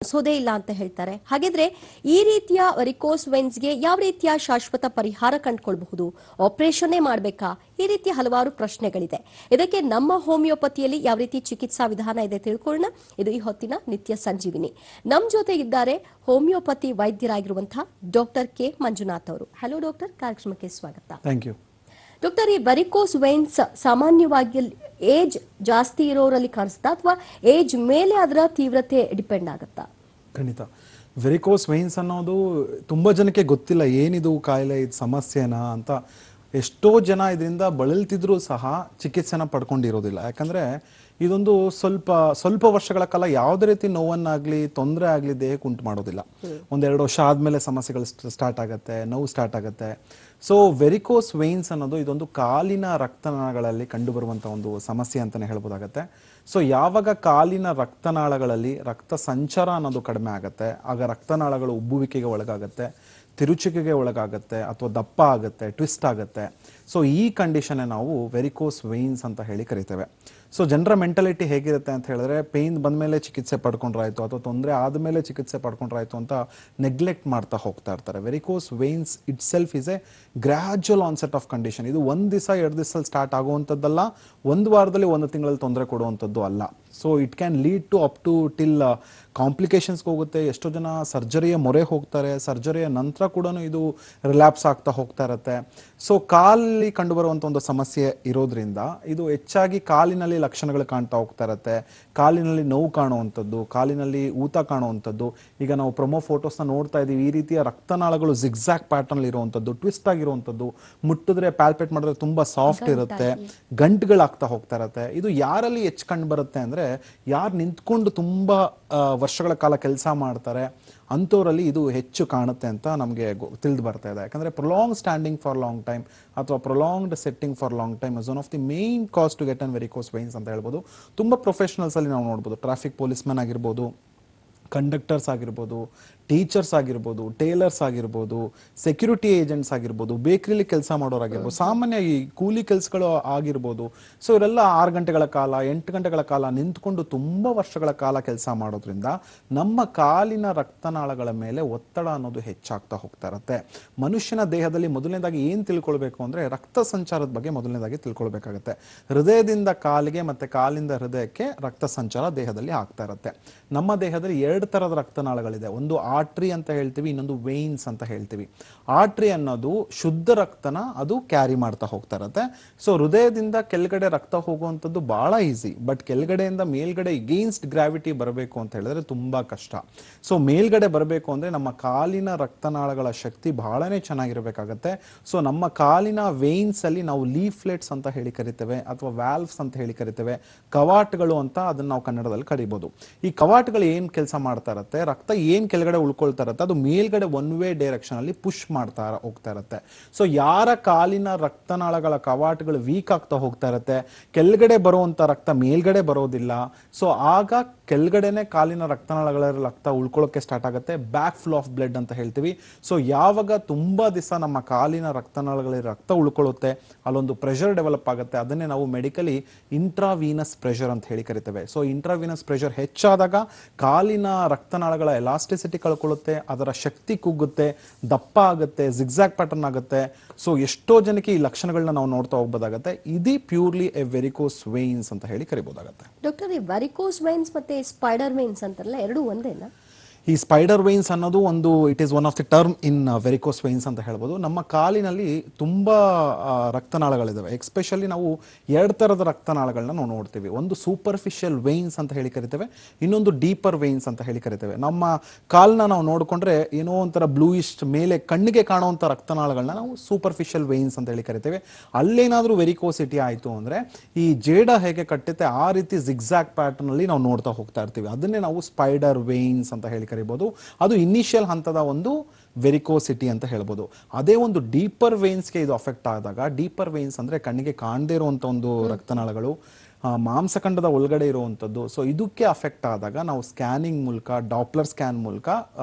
ಸೋದೇ ಇಲ್ಲ ಅಂತ ಹೇಳ್ತಾರೆ. ಹಾಗಿದ್ರೆ ಈ ರೀತಿಯ ವೆರಿಕೋಸ್ ವೆನ್ಸ್ಗೆ ಯಾವ ರೀತಿಯ ಶಾಶ್ವತ ಪರಿಹಾರ ಕಂಡುಕೊಳ್ಳಬಹುದು? ಆಪರೇಷನ್ನೇ ಮಾಡಬೇಕಾ? ಈ ರೀತಿಯ ಹಲವಾರು ಪ್ರಶ್ನೆಗಳಿದೆ. ಇದಕ್ಕೆ ನಮ್ಮ ಹೋಮಿಯೋಪತಿಯಲ್ಲಿ ಯಾವ ರೀತಿ ಚಿಕಿತ್ಸಾ ವಿಧಾನ ಇದೆ ತಿಳ್ಕೊಳ್ಳೋಣ. ಇದು ಈ ಹೊತ್ತಿನ ನಿತ್ಯ ಸಂಜೀವಿನಿ. ನಮ್ಮ ಜೊತೆ ಇದ್ದಾರೆ ಹೋಮಿಯೋಪತಿ ವೈದ್ಯರಾಗಿರುವಂತಹ ಡಾಕ್ಟರ್ ಕೆ ಮಂಜುನಾಥ್ ಅವರು. ಹಲೋ ಡಾಕ್ಟರ್, ಕಾರ್ಯಕ್ರಮಕ್ಕೆ ಸ್ವಾಗತ. Thank you doctor. ಈ ವೆರಿಕೋಸ್ ವೆನ್ಸ್ ಸಾಮಾನ್ಯವಾಗಿ ಏಜ್ ಜಾಸ್ತಿ ಇರೋರಲ್ಲಿ ಕಾಣಿಸುತ್ತಾ ಅಥವಾ ಏಜ್ ಮೇಲೆ ಅದರ ತೀವ್ರತೆ ಡಿಪೆಂಡ್ ಆಗುತ್ತಾ? ಖಂಡಿತ. ವೆರಿಕೋಸ್ ವೈನ್ಸ್ ಅನ್ನೋದು ತುಂಬ ಜನಕ್ಕೆ ಗೊತ್ತಿಲ್ಲ, ಏನಿದು ಕಾಯಿಲೆ, ಇದು ಸಮಸ್ಯೆನಾ ಅಂತ. ಎಷ್ಟೋ ಜನ ಇದರಿಂದ ಬಳಲ್ತಿದ್ರೂ ಸಹ ಚಿಕಿತ್ಸೆನ ಪಡ್ಕೊಂಡಿರೋದಿಲ್ಲ. ಯಾಕಂದರೆ ಇದೊಂದು ಸ್ವಲ್ಪ ವರ್ಷಗಳ ಕಾಲ ಯಾವುದೇ ರೀತಿ ನೋವನ್ನಾಗಲಿ ತೊಂದರೆ ಆಗಲಿ ದೇಹಕ್ಕೆ ಉಂಟು ಮಾಡೋದಿಲ್ಲ. ಒಂದೆರಡು ವರ್ಷ ಆದಮೇಲೆ ಸಮಸ್ಯೆಗಳು ಸ್ಟಾರ್ಟ್ ಆಗುತ್ತೆ, ನೋವು ಸ್ಟಾರ್ಟ್ ಆಗುತ್ತೆ. ಸೊ ವೆರಿಕೋಸ್ ವೈನ್ಸ್ ಅನ್ನೋದು ಇದೊಂದು ಕಾಲಿನ ರಕ್ತನಾಳಗಳಲ್ಲಿ ಕಂಡುಬರುವಂಥ ಒಂದು ಸಮಸ್ಯೆ ಅಂತಲೇ ಹೇಳ್ಬೋದಾಗತ್ತೆ. ಸೊ ಯಾವಾಗ ಕಾಲಿನ ರಕ್ತನಾಳಗಳಲ್ಲಿ ರಕ್ತ ಸಂಚಾರ ಅನ್ನೋದು ಕಡಿಮೆ ಆಗುತ್ತೆ, ಆಗ ರಕ್ತನಾಳಗಳು ಉಬ್ಬುವಿಕೆಗೆ ಒಳಗಾಗುತ್ತೆ, ತಿರುಚುವಿಕೆಗೆ ಒಳಗಾಗುತ್ತೆ, ಅಥವಾ ದಪ್ಪ ಆಗುತ್ತೆ, ಟ್ವಿಸ್ಟ್ ಆಗುತ್ತೆ. ಸೊ ಈ ಕಂಡೀಷನ್ನೇ ನಾವು ವೆರಿಕೋಸ್ ವೈನ್ಸ್ ಅಂತ ಹೇಳಿ ಕರಿತೇವೆ. ಸೊ ಜನರ ಮೆಂಟಾಲಿಟಿ ಹೇಗಿರುತ್ತೆ ಅಂತ ಹೇಳಿದ್ರೆ, ಪೇಯ್ನ್ ಬಂದಮೇಲೆ ಚಿಕಿತ್ಸೆ ಪಡ್ಕೊಂಡ್ರಾಯ್ತು ಅಥವಾ ತೊಂದರೆ ಆದಮೇಲೆ ಚಿಕಿತ್ಸೆ ಪಡ್ಕೊಂಡ್ರಾಯ್ತು ಅಂತ ನೆಗ್ಲೆಕ್ಟ್ ಮಾಡ್ತಾ ಹೋಗ್ತಾ ಇರ್ತಾರೆ. Varicose wines it self is A gradual onset of condition. ಇದು ಒಂದು ದಿವಸ 2 ದಿವಸದಲ್ಲಿ ಸ್ಟಾರ್ಟ್ ಆಗುವಂಥದ್ದಲ್ಲ, ಒಂದು ವಾರದಲ್ಲಿ 1 ತಿಂಗಳಲ್ಲಿ ತೊಂದರೆ ಕೊಡುವಂಥದ್ದು ಅಲ್ಲ. So it can lead to up to till ಕಾಂಪ್ಲಿಕೇಶನ್ಸ್ಗೆ ಹೋಗುತ್ತೆ. ಎಷ್ಟೋ ಜನ ಸರ್ಜರಿಯ ಮೊರೆ ಹೋಗ್ತಾರೆ, ಸರ್ಜರಿಯ ನಂತರ ಕೂಡ ಇದು ರಿಲ್ಯಾಪ್ಸ್ ಆಗ್ತಾ ಹೋಗ್ತಾ ಇರುತ್ತೆ. ಸೊ ಕಾಲಲ್ಲಿ ಕಂಡುಬರುವಂಥ ಒಂದು ಸಮಸ್ಯೆ ಇರೋದ್ರಿಂದ ಇದು ಹೆಚ್ಚಾಗಿ ಕಾಲಿನಲ್ಲಿ ಲಕ್ಷಣಗಳು ಕಾಣ್ತಾ ಹೋಗ್ತಾ ಇರುತ್ತೆ. ಕಾಲಿನಲ್ಲಿ ನೋವು ಕಾಣುವಂಥದ್ದು, ಕಾಲಿನಲ್ಲಿ ಊತ ಕಾಣುವಂಥದ್ದು. ಈಗ ನಾವು ಪ್ರೊಮೋ ಫೋಟೋಸ್ನ ನೋಡ್ತಾ ಇದ್ದೀವಿ, ಈ ರೀತಿಯ ರಕ್ತನಾಳಗಳು ಜಿಗ್ಜಾಗ್ ಪ್ಯಾಟರ್ನ್ ಇರುವಂಥದ್ದು, ಟ್ವಿಸ್ಟ್ ಆಗಿರುವಂಥದ್ದು, ಮುಟ್ಟಿದ್ರೆ ಪ್ಯಾಲ್ಪೇಟ್ ಮಾಡಿದ್ರೆ ತುಂಬ ಸಾಫ್ಟ್ ಇರುತ್ತೆ, ಗಂಟುಗಳಾಗ್ತಾ ಹೋಗ್ತಾ ಇರುತ್ತೆ. ಇದು ಯಾರಲ್ಲಿ ಹೆಚ್ಚು ಕಂಡು ಬರುತ್ತೆ ಅಂದರೆ, ಯಾರು ನಿಂತ್ಕೊಂಡು ತುಂಬ ವರ್ಷಗಳ ಕಾಲ ಕೆಲಸ ಮಾಡ್ತಾರೆ ಅಂಥವರಲ್ಲಿ ಇದು ಹೆಚ್ಚು ಕಾಣುತ್ತೆ ಅಂತ ನಮಗೆ ತಿಳಿದು ಬರ್ತಾ ಇದೆ. ಯಾಕಂದರೆ prolong standing for long time ಅಥವಾ prolonged setting for long time is one of the main cause to get an varicose veins ಅಂತ ಹೇಳ್ಬೋದು. ತುಂಬ ಪ್ರೊಫೆಷನಲ್ಸಲ್ಲಿ ನಾವು ನೋಡ್ಬೋದು, ಟ್ರಾಫಿಕ್ ಪೊಲೀಸ್ಮನ್ ಆಗಿರ್ಬೋದು, ಕಂಡಕ್ಟರ್ಸ್ ಆಗಿರ್ಬೋದು, ಟೀಚರ್ಸ್ ಆಗಿರ್ಬೋದು, ಟೇಲರ್ಸ್ ಆಗಿರ್ಬೋದು, ಸೆಕ್ಯೂರಿಟಿ ಏಜೆಂಟ್ಸ್ ಆಗಿರ್ಬೋದು, ಬೇಕ್ರಿಲಿ ಕೆಲಸ ಮಾಡೋರಾಗಿರ್ಬೋದು, ಸಾಮಾನ್ಯ ಈ ಕೂಲಿ ಕೆಲಸಗಳು ಆಗಿರ್ಬೋದು. ಸೊ ಇವರೆಲ್ಲ 6 ಗಂಟೆಗಳ ಕಾಲ 8 ಗಂಟೆಗಳ ಕಾಲ ನಿಂತ್ಕೊಂಡು ತುಂಬ ವರ್ಷಗಳ ಕಾಲ ಕೆಲಸ ಮಾಡೋದ್ರಿಂದ ನಮ್ಮ ಕಾಲಿನ ರಕ್ತನಾಳಗಳ ಮೇಲೆ ಒತ್ತಡ ಅನ್ನೋದು ಹೆಚ್ಚಾಗ್ತಾ ಹೋಗ್ತಾ ಇರುತ್ತೆ. ಮನುಷ್ಯನ ದೇಹದಲ್ಲಿ ಮೊದಲನೇದಾಗಿ ಏನು ತಿಳ್ಕೊಳ್ಬೇಕು ಅಂದರೆ, ರಕ್ತ ಸಂಚಾರದ ಬಗ್ಗೆ ಮೊದಲನೇದಾಗಿ ತಿಳ್ಕೊಳ್ಬೇಕಾಗತ್ತೆ. ಹೃದಯದಿಂದ ಕಾಲಿಗೆ ಮತ್ತು ಕಾಲಿಂದ ಹೃದಯಕ್ಕೆ ರಕ್ತ ಸಂಚಾರ ದೇಹದಲ್ಲಿ ಆಗ್ತಾ ಇರುತ್ತೆ. ನಮ್ಮ ದೇಹದಲ್ಲಿ 2 ಥರದ ರಕ್ತನಾಳಗಳಿದೆ. ಒಂದು ಆರ್ಟ್ರಿ ಅಂತ ಹೇಳ್ತೀವಿ, ಇನ್ನೊಂದು ವೇನ್ಸ್ ಅಂತ ಹೇಳ್ತೀವಿ. ಆರ್ಟ್ರಿ ಅನ್ನೋದು ಶುದ್ಧ ರಕ್ತನ ಅದು ಕ್ಯಾರಿ ಮಾಡ್ತಾ ಹೋಗ್ತಾ ಇರುತ್ತೆ. ಸೊ ಹೃದಯದಿಂದ ಕೆಳಗಡೆ ರಕ್ತ ಹೋಗುವಂಥದ್ದು ಬಹಳ ಈಸಿ, ಬಟ್ ಕೆಳಗಡೆಯಿಂದ ಮೇಲ್ಗಡೆ ಅಗೇನ್ಸ್ಟ್ ಗ್ರಾವಿಟಿ ಬರಬೇಕು ಅಂತ ಹೇಳಿದ್ರೆ ತುಂಬಾ ಕಷ್ಟ. ಸೊ ಮೇಲ್ಗಡೆ ಬರಬೇಕು ಅಂದ್ರೆ ನಮ್ಮ ಕಾಲಿನ ರಕ್ತನಾಳಗಳ ಶಕ್ತಿ ಬಹಳನೇ ಚೆನ್ನಾಗಿರ್ಬೇಕಾಗತ್ತೆ. ಸೊ ನಮ್ಮ ಕಾಲಿನ ವೇನ್ಸ್ ಅಲ್ಲಿ ನಾವು ಲೀಫ್ಲೆಟ್ಸ್ ಅಂತ ಹೇಳಿ ಕರಿತೇವೆ, ಅಥವಾ ವ್ಯಾಲ್ವ್ಸ್ ಅಂತ ಹೇಳಿ ಕರಿತೇವೆ, ಕವಾಟಗಳು ಅಂತ ಅದನ್ನ ನಾವು ಕನ್ನಡದಲ್ಲಿ ಕರಿಬಹುದು. ಈ ಕವಾಟಗಳು ಏನ್ ಕೆಲಸ ಮಾಡ್ತಾ ಇರುತ್ತೆ, ರಕ್ತ ಏನ್ ಕೆಳಗಡೆ ಉಳ್ಕೊಳ್ತಾ ಇರುತ್ತೆ ಅದು ಮೇಲ್ಗಡೆ ಒನ್ ವೇ ಡೈರೆಕ್ಷನ್ ಅಲ್ಲಿ ಪುಷ್ ಮಾಡ್ತಾ ಹೋಗ್ತಾ ಇರುತ್ತೆ. ಸೊ ಯಾರ ಕಾಲಿನ ರಕ್ತನಾಳಗಳ ಕವಾಟಗಳು ವೀಕ್ ಆಗ್ತಾ ಹೋಗ್ತಾ ಇರುತ್ತೆ, ಕೆಳಗಡೆ ಬರುವಂತ ರಕ್ತ ಮೇಲ್ಗಡೆ ಬರೋದಿಲ್ಲ. ಸೊ ಆಗ ಕೆಳಗಡೆನೆ ಕಾಲಿನ ರಕ್ತನಾಳಗಳ ರಕ್ತ ಉಳ್ಕೊಳ್ಳೋಕೆ ಸ್ಟಾರ್ಟ್ ಆಗುತ್ತೆ, ಬ್ಯಾಕ್ ಫ್ಲೋ ಆಫ್ ಬ್ಲಡ್ ಅಂತ ಹೇಳ್ತೀವಿ. ಸೊ ಯಾವಾಗ ತುಂಬಾ ದಿವಸ ನಮ್ಮ ಕಾಲಿನ ರಕ್ತನಾಳಗಳಲ್ಲಿ ರಕ್ತ ಉಳ್ಕೊಳ್ಳುತ್ತೆ, ಅಲ್ಲೊಂದು ಪ್ರೆಷರ್ ಡೆವಲಪ್ ಆಗುತ್ತೆ. ಅದನ್ನೇ ನಾವು ಮೆಡಿಕಲಿ ಇಂಟ್ರಾವೀನಸ್ ಪ್ರೆಷರ್ ಅಂತ ಹೇಳಿ ಕರಿತೇವೆ. ಸೊ ಇಂಟ್ರಾವೀನಸ್ ಪ್ರೆಷರ್ ಹೆಚ್ಚಾದಾಗ ಕಾಲಿನ ರಕ್ತನಾಳಗಳ ಎಲಾಸ್ಟಿಸಿಟಿ ಕಳ್ಕೊಳ್ಳುತ್ತೆ, ಅದರ ಶಕ್ತಿ ಕುಗ್ಗುತ್ತೆ, ದಪ್ಪ ಆಗುತ್ತೆ, ಜಿಗ್ಜಾಗ್ ಪ್ಯಾಟರ್ನ್ ಆಗುತ್ತೆ. ಸೊ ಎಷ್ಟೋ ಜನಕ್ಕೆ ಈ ಲಕ್ಷಣಗಳನ್ನ ನಾವು ನೋಡ್ತಾ ಹೋಗ್ಬೋದಾಗತ್ತೆ. ಇದು ಪ್ಯೂರ್ಲಿ ಎ ವೆರಿಕೋಸ್ ವೈನ್ಸ್ ಅಂತ ಹೇಳಿ ಕರಿಬಹುದಾಗತ್ತೆ. ಡಾಕ್ಟರ್, ಈ ವೆರಿಕೋಸ್ ವೈನ್ಸ್ ಮತ್ತೆ ಸ್ಪೈಡರ್ ವೈನ್ಸ್ ಅಂತಾರಲ್ಲ, ಎರಡು ಒಂದೇನಾ? ಈ ಸ್ಪೈಡರ್ ವೈನ್ಸ್ ಅನ್ನೋದು ಒಂದು it is one of the term in varicose veins ಅಂತ ಹೇಳ್ಬೋದು. ನಮ್ಮ ಕಾಲಿನಲ್ಲಿ ತುಂಬ ರಕ್ತನಾಳಗಳಿದ್ದಾವೆ. ಎಕ್ಸ್ಪೆಷಲಿ ನಾವು 2 ಥರದ ರಕ್ತನಾಳಗಳನ್ನ ನಾವು ನೋಡ್ತೀವಿ. ಒಂದು ಸೂಪರ್ಫಿಷಿಯಲ್ ವೈನ್ಸ್ ಅಂತ ಹೇಳಿ ಕರಿತೇವೆ, ಇನ್ನೊಂದು ಡೀಪರ್ ವೈನ್ಸ್ ಅಂತ ಹೇಳಿ ಕರಿತೇವೆ. ನಮ್ಮ ಕಾಲನ್ನ ನಾವು ನೋಡಿಕೊಂಡ್ರೆ ಏನೋ ಒಂಥರ ಬ್ಲೂಯಿಶ್ ಮೇಲೆ ಕಣ್ಣಿಗೆ ಕಾಣುವಂಥ ರಕ್ತನಾಳಗಳನ್ನ ನಾವು ಸೂಪರ್ಫಿಷಿಯಲ್ ವೈನ್ಸ್ ಅಂತ ಹೇಳಿ ಕರಿತೇವೆ. ಅಲ್ಲೇನಾದರೂ ವೆರಿಕೋಸಿಟಿ ಆಯಿತು ಅಂದರೆ ಈ ಜೇಡ ಹೇಗೆ ಕಟ್ಟುತ್ತೆ ಆ ರೀತಿ ಜಿಗ್ಜಾಗ್ ಪ್ಯಾಟರ್ನ್ ಅಲ್ಲಿ ನಾವು ನೋಡ್ತಾ ಹೋಗ್ತಾ ಇರ್ತೀವಿ. ಅದನ್ನೇ ನಾವು ಸ್ಪೈಡರ್ ವೈನ್ಸ್ ಅಂತ ಹೇಳಿ ಕರಿಬಹುದು. ಅದು ಇನಿಷಿಯಲ್ ಹಂತದ ಒಂದು ವೆರಿಕೋಸಿಟಿ ಅಂತ ಹೇಳ್ಬೋದು. ಅದೇ ಒಂದು ಡೀಪರ್ ವೇನ್ಸ್ಗೆ ಇದು ಅಫೆಕ್ಟ್ ಆದಾಗ, ಡೀಪರ್ ವೇನ್ಸ್ ಅಂದ್ರೆ ಕಣ್ಣಿಗೆ ಕಾಣದೇ ಇರುವಂತ ಒಂದು ರಕ್ತನಾಳಗಳು, ಮಾಂಸಖಂಡದ ಒಳಗಡೆ ಇರುವಂಥದ್ದು. ಸೊ ಇದಕ್ಕೆ ಅಫೆಕ್ಟ್ ಆದಾಗ ನಾವು ಸ್ಕ್ಯಾನಿಂಗ್ ಮೂಲಕ, ಡಾಪ್ಲರ್ ಸ್ಕ್ಯಾನ್ ಮೂಲಕ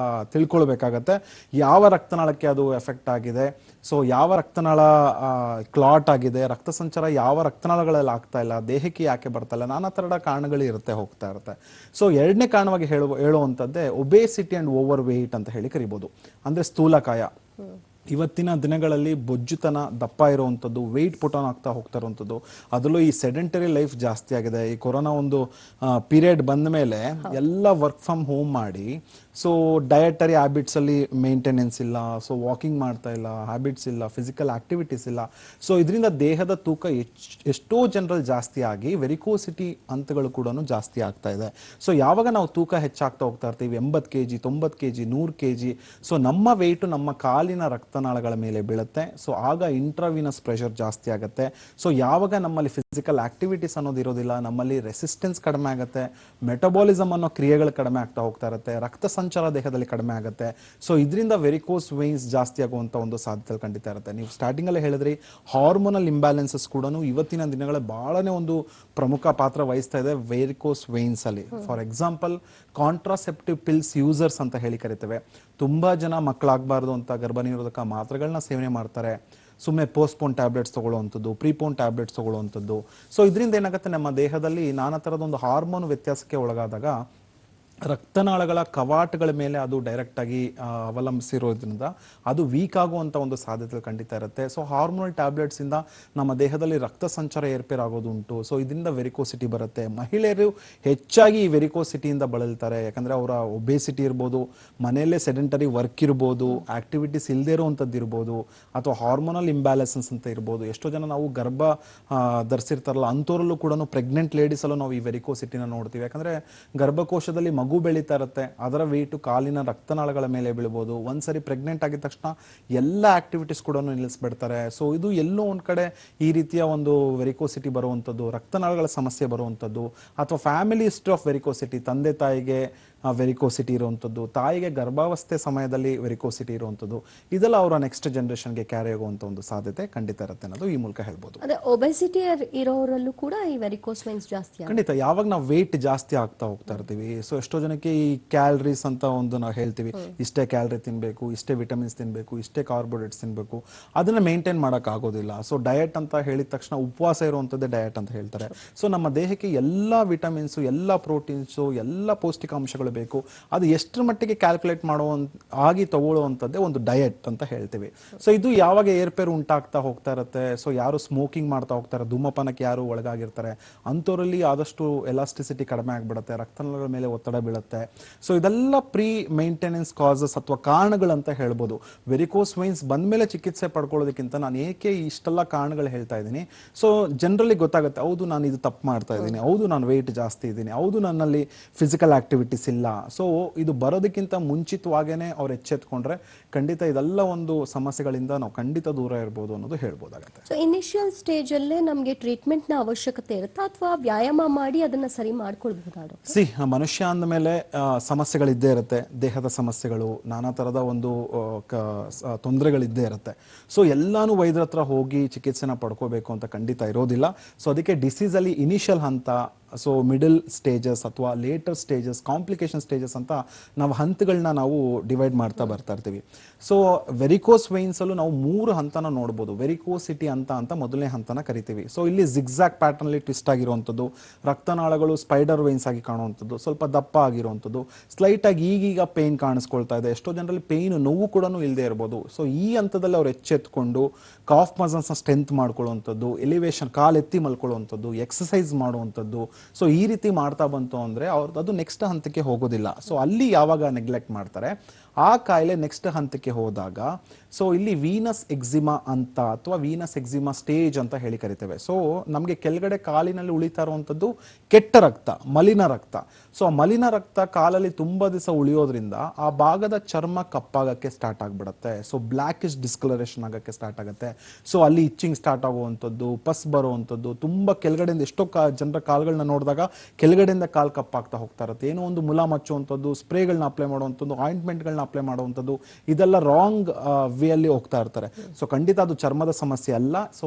ತಿಳ್ಕೊಳ್ಬೇಕಾಗತ್ತೆ ಯಾವ ರಕ್ತನಾಳಕ್ಕೆ ಅದು ಎಫೆಕ್ಟ್ ಆಗಿದೆ, ಸೊ ಯಾವ ರಕ್ತನಾಳ ಕ್ಲಾಟ್ ಆಗಿದೆ, ರಕ್ತ ಸಂಚಾರ ಯಾವ ರಕ್ತನಾಳಗಳಲ್ಲಿ ಆಗ್ತಾ ಇಲ್ಲ, ದೇಹಕ್ಕೆ ಯಾಕೆ ಬರ್ತಾ ಇಲ್ಲ, ನಾನಾ ಥರದ ಕಾರಣಗಳು ಹೋಗ್ತಾ ಇರುತ್ತೆ. ಸೊ ಎರಡನೇ ಕಾರಣವಾಗಿ ಹೇಳುವಂಥದ್ದೇ ಒಬೇಸಿಟಿ ಅಂಡ್ ಓವರ್ ವೇಟ್ ಅಂತ ಹೇಳಿ ಕರಿಬೋದು, ಅಂದ್ರೆ ಸ್ಥೂಲಕಾಯ. ಇವತ್ತಿನ ದಿನಗಳಲ್ಲಿ ಬೊಜ್ಜುತನ, ದಪ್ಪ ಇರುವಂಥದ್ದು, ವೆಯ್ಟ್ ಪುಟ್ ಆನ್ ಆಗ್ತಾ ಹೋಗ್ತಾ ಇರುವಂಥದ್ದು, ಅದರಲ್ಲೂ ಈ ಸೆಡೆಂಟರಿ ಲೈಫ್ ಜಾಸ್ತಿ ಆಗಿದೆ. ಈ ಕೊರೋನಾ ಒಂದು ಪೀರಿಯಡ್ ಬಂದ ಮೇಲೆ ಎಲ್ಲ ವರ್ಕ್ ಫ್ರಮ್ ಹೋಮ್ ಮಾಡಿ, ಸೊ ಡಯಟರಿ ಹ್ಯಾಬಿಟ್ಸಲ್ಲಿ ಮೇಂಟೆನೆನ್ಸ್ ಇಲ್ಲ, ಸೊ ವಾಕಿಂಗ್ ಮಾಡ್ತಾ ಇಲ್ಲ, ಹ್ಯಾಬಿಟ್ಸ್ ಇಲ್ಲ, ಫಿಸಿಕಲ್ ಆಕ್ಟಿವಿಟೀಸ್ ಇಲ್ಲ. ಸೊ ಇದರಿಂದ ದೇಹದ ತೂಕ ಎಷ್ಟೋ ಜನರಲ್ಲಿ ಜಾಸ್ತಿ ಆಗಿ ವೆರಿಕೋಸಿಟಿ ಹಂತಗಳು ಕೂಡ ಜಾಸ್ತಿ ಆಗ್ತಾ ಇದೆ. ಸೊ ಯಾವಾಗ ನಾವು ತೂಕ ಹೆಚ್ಚಾಗ್ತಾ ಹೋಗ್ತಾ ಇರ್ತೀವಿ, 80 kg, 90 kg, 100 kg, ಸೊ ನಮ್ಮ ವೆಯ್ಟು ನಮ್ಮ ಕಾಲಿನ ರಕ್ತನಾಳಗಳ ಮೇಲೆ ಬೀಳುತ್ತೆ. ಸೊ ಆಗ ಇಂಟ್ರಾವಿನಸ್ ಪ್ರೆಷರ್ ಜಾಸ್ತಿ ಆಗುತ್ತೆ. ಸೊ ಯಾವಾಗ ನಮ್ಮಲ್ಲಿ ಫಿಸಿಕಲ್ ಆಕ್ಟಿವಿಟೀಸ್ ಅನ್ನೋದು ಇರೋದಿಲ್ಲ, ನಮ್ಮಲ್ಲಿ ರೆಸಿಸ್ಟೆನ್ಸ್ ಕಡಿಮೆ ಆಗುತ್ತೆ, ಮೆಟಬಾಲಿಸಮ್ ಅನ್ನೋ ಕ್ರಿಯೆಗಳು ಕಡಿಮೆ ಆಗ್ತಾ ಹೋಗ್ತಾ ಇರುತ್ತೆ, ರಕ್ತ ಸಂಚಾರ ದೇಹದಲ್ಲಿ ಕಡಿಮೆ ಆಗುತ್ತೆ. ಸೊ ಇದರಿಂದ ವೆರಿಕೋಸ್ ವೇನ್ಸ್ ಜಾಸ್ತಿ ಆಗುವಂತ ಒಂದು ಸಾಧ್ಯತೆ ಖಂಡಿತ ಇರುತ್ತೆ. ನೀವು ಸ್ಟಾರ್ಟಿಂಗ್ ಅಲ್ಲಿ ಹೇಳಿದ್ರಿ ಹಾರ್ಮೋನಲ್ ಇಂಬ್ಯಾಲೆನ್ಸಸ್ ಕೂಡ ಇವತ್ತಿನ ದಿನಗಳ ಬಹಳನೇ ಒಂದು ಪ್ರಮುಖ ಪಾತ್ರ ವಹಿಸ್ತಾ ಇದೆ ವೆರಿಕೋಸ್ ವೇನ್ಸ್ ಅಲ್ಲಿ. For example, contraceptive pills users ಅಂತ ಹೇಳಿ ಕರಿತೇವೆ. ತುಂಬಾ ಜನ ಮಕ್ಕಳಾಗಬಾರ್ದು ಅಂತ ಗರ್ಭನಿರೋಧಕ ಮಾತ್ರೆಗಳನ್ನ ಸೇವನೆ ಮಾಡ್ತಾರೆ, ಸುಮ್ಮನೆ ಪೋಸ್ಟ್ಪೋನ್ ಟ್ಯಾಬ್ಲೆಟ್ಸ್ ತಗೊಳ್ಳುವಂಥದ್ದು, ಪ್ರೀಪೋನ್ ಟ್ಯಾಬ್ಲೆಟ್ಸ್ ತಗೊಳ್ಳುವಂಥದ್ದು. ಸೊ ಇದರಿಂದ ಏನಾಗುತ್ತೆ, ನಮ್ಮ ದೇಹದಲ್ಲಿ ನಾನಾ ಥರದ ಒಂದು ಹಾರ್ಮೋನ್ ವ್ಯತ್ಯಾಸಕ್ಕೆ ಒಳಗಾದಾಗ ರಕ್ತನಾಳಗಳ ಕವಾಟಗಳ ಮೇಲೆ ಅದು ಡೈರೆಕ್ಟ್ ಆಗಿ ಅವಲಂಬಿಸಿರೋದ್ರಿಂದ ಅದು ವೀಕ್ ಆಗುವಂಥ ಒಂದು ಸಾಧ್ಯತೆ ಖಂಡಿತ ಇರುತ್ತೆ. ಸೊ ಹಾರ್ಮೋನಲ್ ಟ್ಯಾಬ್ಲೆಟ್ಸ್ ಇಂದ ನಮ್ಮ ದೇಹದಲ್ಲಿ ರಕ್ತ ಸಂಚಾರ ಏರ್ಪೇರಾಗೋದುಂಟು. ಸೊ ಇದರಿಂದ ವೆರಿಕೋಸಿಟಿ ಬರುತ್ತೆ. ಮಹಿಳೆಯರು ಹೆಚ್ಚಾಗಿ ಈ ವೆರಿಕೋಸಿಟಿಯಿಂದ ಬಳಲ್ತಾರೆ. ಯಾಕಂದ್ರೆ ಅವರ ಒಬೇಸಿಟಿ ಇರ್ಬೋದು, ಮನೆಯಲ್ಲೇ ಸೆಡೆಂಟರಿ ವರ್ಕ್ ಇರ್ಬೋದು, ಆಕ್ಟಿವಿಟೀಸ್ ಇಲ್ಲದೇ ಇರುವಂಥದ್ದು ಇರ್ಬೋದು, ಅಥವಾ ಹಾರ್ಮೋನಲ್ ಇಂಬ್ಯಾಲೆನ್ಸಸ್ ಅಂತ ಇರ್ಬೋದು. ಎಷ್ಟೋ ಜನ ನಾವು ಗರ್ಭ ಧರಿಸಿರ್ತಾರಲ್ಲ ಅಂಥವ್ರಲ್ಲೂ ಕೂಡ ಪ್ರೆಗ್ನೆಂಟ್ ಲೇಡೀಸ್ ಅಲ್ಲೂ ನಾವು ಈ ವೆರಿಕೋಸಿಟಿನ ನೋಡ್ತೀವಿ. ಯಾಕಂದ್ರೆ ಗರ್ಭಕೋಶದಲ್ಲಿ ಮಗು ಬೆಳೀತಾ ಇರುತ್ತೆ, ಅದರ ವೆಯ್ಟು ಕಾಲಿನ ರಕ್ತನಾಳಗಳ ಮೇಲೆ ಬೀಳ್ಬೋದು. ಒಂದ್ಸರಿ ಪ್ರೆಗ್ನೆಂಟ್ ಆಗಿದ ತಕ್ಷಣ ಎಲ್ಲ ಆಕ್ಟಿವಿಟೀಸ್ ಕೂಡ ನಿಲ್ಲಿಸ್ಬಿಡ್ತಾರೆ. ಸೊ ಇದು ಎಲ್ಲೋ ಒಂದ್ ಕಡೆ ಈ ರೀತಿಯ ಒಂದು ವೆರಿಕೋಸಿಟಿ ಬರುವಂಥದ್ದು, ರಕ್ತನಾಳಗಳ ಸಮಸ್ಯೆ ಬರುವಂಥದ್ದು, ಅಥವಾ ಫ್ಯಾಮಿಲಿ ಹಿಸ್ಟ್ರಿ ಆಫ್ ವೆರಿಕೋಸಿಟಿ, ತಂದೆ ತಾಯಿಗೆ ವೆರಿಕೋಸಿಟಿ ಇರುವಂಥದ್ದು, ತಾಯಿಗೆ ಗರ್ಭಾವಸ್ಥೆ ಸಮಯದಲ್ಲಿ ವೆರಿಕೋಸಿಟಿ ಇರುವಂಥದ್ದು, ಇದೆಲ್ಲ ಅವರ ನೆಕ್ಸ್ಟ್ ಜನರೇಷನ್ಗೆ ಕ್ಯಾರಿ ಆಗುವಂಥ ಒಂದು ಸಾಧ್ಯತೆ ಖಂಡಿತ ಇರುತ್ತೆ ಅನ್ನೋದು ಈ ಮೂಲಕ ಹೇಳ್ಬೋದು. ಅದೇ ಒಬೆಸಿಟಿ ಇರೋರಲ್ಲೂ ಕೂಡ ಈ ವೆರಿಕೋಸ್ ವೇನ್ಸ್ ಜಾಸ್ತಿ ಖಂಡಿತ. ಯಾವಾಗ ನಾವು ವೆಯ್ಟ್ ಜಾಸ್ತಿ ಆಗ್ತಾ ಹೋಗ್ತಾ ಇರ್ತೀವಿ, ಸೊ ಎಷ್ಟೋ ಜನಕ್ಕೆ ಈ ಕ್ಯಾಲರೀಸ್ ಅಂತ ಒಂದು ನಾವು ಹೇಳ್ತೀವಿ, ಇಷ್ಟೇ ಕ್ಯಾಲರಿ ತಿನ್ಬೇಕು, ಇಷ್ಟೇ ವಿಟಮಿನ್ಸ್ ತಿನ್ಬೇಕು, ಇಷ್ಟೇ ಕಾರ್ಬೋಹೈಡ್ರೇಟ್ಸ್ ತಿನ್ಬೇಕು, ಅದನ್ನ ಮೇಂಟೈನ್ ಮಾಡಕ್ ಆಗೋದಿಲ್ಲ. ಸೊ ಡಯಟ್ ಅಂತ ಹೇಳಿದ ತಕ್ಷಣ ಉಪವಾಸ ಇರುವಂಥದ್ದೇ ಡಯಟ್ ಅಂತ ಹೇಳ್ತಾರೆ. ಸೊ ನಮ್ಮ ದೇಹಕ್ಕೆ ಎಲ್ಲ ವಿಟಮಿನ್ಸು, ಎಲ್ಲ ಪ್ರೋಟೀನ್ಸು, ಎಲ್ಲ ಪೌಷ್ಟಿಕಾಂಶಗಳು ಬೇಕು. ಅದು ಎಷ್ಟರ ಮಟ್ಟಿಗೆ ಕ್ಯಾಲ್ಕುಲೇಟ್ ಆಗಿ ತಗೊಳ್ಳುವಂಥದ್ದೇ ಒಂದು ಡಯಟ್ ಅಂತ ಹೇಳ್ತೀವಿ. ಸೊ ಇದು ಯಾವಾಗ ಏರ್ಪೇರು ಉಂಟಾಗ್ತಾ ಹೋಗ್ತಾ ಇರುತ್ತೆ, ಸೊ ಯಾರು ಸ್ಮೋಕಿಂಗ್ ಮಾಡ್ತಾ ಹೋಗ್ತಾರೆ, ಧೂಮಪಾನಕ್ಕೆ ಯಾರು ಒಳಗಾಗಿರ್ತಾರೆ ಅಂಥವರಲ್ಲಿ ಆದಷ್ಟು ಎಲಾಸ್ಟಿಸಿಟಿ ಕಡಿಮೆ ಆಗ್ಬಿಡುತ್ತೆ, ರಕ್ತನಾಳಗಳ ಮೇಲೆ ಒತ್ತಡ ಬೀಳುತ್ತೆ. ಸೊ ಇದೆಲ್ಲ ಪ್ರೀ ಮೇಂಟೆನೆನ್ಸ್ ಕಾಸಸ್ ಅಥವಾ ಕಾರಣಗಳಂತ ಹೇಳ್ಬೋದು. ವೆರಿಕೋಸ್ ವೈನ್ಸ್ ಬಂದ್ಮೇಲೆ ಚಿಕಿತ್ಸೆ ಪಡ್ಕೊಳ್ಳೋದಕ್ಕಿಂತ ನಾನು ಏಕೆ ಇಷ್ಟೆಲ್ಲ ಕಾರಣಗಳು ಹೇಳ್ತಾ ಇದ್ದೀನಿ, ಸೊ ಜನರಲಿ ಗೊತ್ತಾಗುತ್ತೆ, ಹೌದು ನಾನು ಇದು ತಪ್ಪು ಮಾಡ್ತಾ ಇದ್ದೀನಿ, ಹೌದು ನಾನು ವೆಯ್ಟ್ ಜಾಸ್ತಿ ಇದ್ದೀನಿ, ಹೌದು ನನ್ನಲ್ಲಿ ಫಿಸಿಕಲ್ ಆಕ್ಟಿವಿಟೀಸ್ ಇಲ್ಲ. ಸೊ ಇದು ಬರೋದಕ್ಕಿಂತ ಮುಂಚಿತವಾಗೇನೆ ಅವ್ರು ಎಚ್ಚೆತ್ಕೊಂಡ್ರೆ ಖಂಡಿತ ಇದೆಲ್ಲ ಒಂದು ಸಮಸ್ಯೆಗಳಿಂದ ನಾವು ಖಂಡಿತ ದೂರ ಇರ್ಬೋದು ಅನ್ನೋದು ಹೇಳ್ಬೋದಾಗುತ್ತೆ. ಸೊ ಇನಿಷಿಯಲ್ ಸ್ಟೇಜ್ ಅಲ್ಲೇ ನಮಗೆ ಟ್ರೀಟ್ಮೆಂಟ್ ನ ಅವಶ್ಯಕತೆ ಇರುತ್ತಾ ಅಥವಾ ವ್ಯಾಯಾಮ ಮಾಡಿ ಅದನ್ನ ಸರಿ ಮಾಡ್ಕೊಳ್ಬಹುದಾ? ಮನುಷ್ಯ ಅಂದ ಮೇಲೆ ಸಮಸ್ಯೆಗಳಿದ್ದೇ ಇರುತ್ತೆ, ದೇಹದ ಸಮಸ್ಯೆಗಳು, ನಾನಾ ತರದ ಒಂದು ತೊಂದರೆಗಳಿದ್ದೇ ಇರುತ್ತೆ. ಸೊ ಎಲ್ಲಾನು ವೈದ್ಯರ ಹತ್ರ ಹೋಗಿ ಚಿಕಿತ್ಸೆನ ಪಡ್ಕೋಬೇಕು ಅಂತ ಖಂಡಿತ ಇರೋದಿಲ್ಲ. ಸೊ ಅದಕ್ಕೆ ಡಿಸೀಸ್ ಅಲ್ಲಿ ಇನಿಷಿಯಲ್ ಹಂತ, ಸೊ ಮಿಡಲ್ ಸ್ಟೇಜಸ್ ಅಥವಾ ಲೇಟರ್ ಸ್ಟೇಜಸ್, ಕಾಂಪ್ಲಿಕೇಶನ್ ಸ್ಟೇಜಸ್ ಅಂತ ನಾವು ಹಂತಗಳನ್ನ ನಾವು ಡಿವೈಡ್ ಮಾಡ್ತಾ ಬರ್ತಾ ಇರ್ತೀವಿ. ಸೊ ವೆರಿಕೋಸ್ ವೈನ್ಸ್ ಅಲ್ಲೂ ನಾವು 3 ಹಂತನ ನೋಡ್ಬೋದು. ವೆರಿಕೋಸಿಟಿ ಅಂತ ಮೊದಲನೇ ಹಂತನ ಕರಿತೀವಿ. ಸೊ ಇಲ್ಲಿ ಜಿಗ್ಜಾಗ್ ಪ್ಯಾಟರ್ನ್ ಅಲ್ಲಿ ಟ್ವಿಸ್ಟ್ ಆಗಿರುವಂಥದ್ದು, ರಕ್ತನಾಳಗಳು ಸ್ಪೈಡರ್ ವೈನ್ಸ್ ಆಗಿ ಕಾಣುವಂಥದ್ದು, ಸ್ವಲ್ಪ ದಪ್ಪ ಆಗಿರುವಂಥದ್ದು, ಸ್ಲೈಟ್ ಆಗಿ ಈಗೀಗ ಪೇನ್ ಕಾಣಿಸ್ಕೊಳ್ತಾ ಇದೆ. ಎಷ್ಟೋ ಜನರಲ್ಲಿ ಪೇನ್, ನೋವು ಕೂಡ ಇಲ್ಲದೆ ಇರ್ಬೋದು. ಸೊ ಈ ಹಂತದಲ್ಲಿ ಅವ್ರು ಎಚ್ಚೆತ್ಕೊಂಡು ಕಾಫ್ ಮಸಲ್ಸ್ನ ಸ್ಟ್ರೆಂತ್ ಮಾಡ್ಕೊಳ್ಳುವಂಥದ್ದು, ಎಲಿವೇಶನ್, ಕಾಲೆತ್ತಿ ಮಲ್ಕೊಳ್ಳುವಂಥದ್ದು, ಎಕ್ಸಸೈಸ್ ಮಾಡುವಂಥದ್ದು. ಸೊ ಈ ರೀತಿ ಮಾಡ್ತಾ ಬಂತು ಅಂದ್ರೆ ಅವ್ರದ್ದು ಅದು ನೆಕ್ಸ್ಟ್ ಹಂತಕ್ಕೆ ಹೋಗೋದಿಲ್ಲ. ಸೊ ಅಲ್ಲಿ ಯಾವಾಗ ನೆಗ್ಲೆಕ್ಟ್ ಮಾಡ್ತಾರೆ, ಆ ಕಾಯಿಲೆ ನೆಕ್ಸ್ಟ್ ಹಂತಕ್ಕೆ ಹೋದಾಗ ಸೊ ಇಲ್ಲಿ ವೀನಸ್ ಎಕ್ಸಿಮಾ ಅಂತ ಅಥವಾ ವೀನಸ್ ಎಕ್ಸಿಮಾ ಸ್ಟೇಜ್ ಅಂತ ಹೇಳಿ ಕರಿತೇವೆ. ಸೊ ನಮಗೆ ಕೆಳಗಡೆ ಕಾಲಿನಲ್ಲಿ ಉಳಿತಾ ಇರುವಂಥದ್ದು ಕೆಟ್ಟ ರಕ್ತ, ಮಲಿನ ರಕ್ತ. ಸೊ ಆ ಮಲಿನ ರಕ್ತ ಕಾಲಲ್ಲಿ ತುಂಬಾ ದಿವಸ ಉಳಿಯೋದ್ರಿಂದ ಆ ಭಾಗದ ಚರ್ಮ ಕಪ್ಪಾಗಕ್ಕೆ ಸ್ಟಾರ್ಟ್ ಆಗ್ಬಿಡುತ್ತೆ. ಸೊ ಬ್ಲ್ಯಾಕಿಶ್ ಡಿಸ್ಕಲರೇಷನ್ ಆಗಕ್ಕೆ ಸ್ಟಾರ್ಟ್ ಆಗುತ್ತೆ. ಸೊ ಅಲ್ಲಿ ಇಚ್ಚಿಂಗ್ ಸ್ಟಾರ್ಟ್ ಆಗುವಂಥದ್ದು, ಪಸ್ ಬರುವಂಥದ್ದು, ತುಂಬಾ ಕೆಳಗಡೆಯಿಂದ ಎಷ್ಟೋ ಜನರ ಕಾಲುಗಳನ್ನ ನೋಡಿದಾಗ ಕೆಳಗಡೆಯಿಂದ ಕಾಲು ಕಪ್ಪಾಗ್ತಾ ಹೋಗ್ತಾ ಇರುತ್ತೆ. ಏನೋ ಒಂದು ಮುಲ ಮಚ್ಚುವಂಥದ್ದು, ಸ್ಪ್ರೇಗಳನ್ನ ಅಪ್ಲೈ ಮಾಡುವಂಥದ್ದು, ಆಯಿಂಟ್ಮೆಂಟ್ಗಳನ್ನ ಅಪ್ಲೈ ಮಾಡುವಂಥದ್ದು, ಇದೆಲ್ಲ ರಾಂಗ್ ವೇ ಅಲ್ಲಿ ಹೋಗ್ತಾ ಇರ್ತಾರೆ. ಸೊ ಖಂಡಿತ ಅದು ಚರ್ಮದ ಸಮಸ್ಯೆ ಅಲ್ಲ. ಸೊ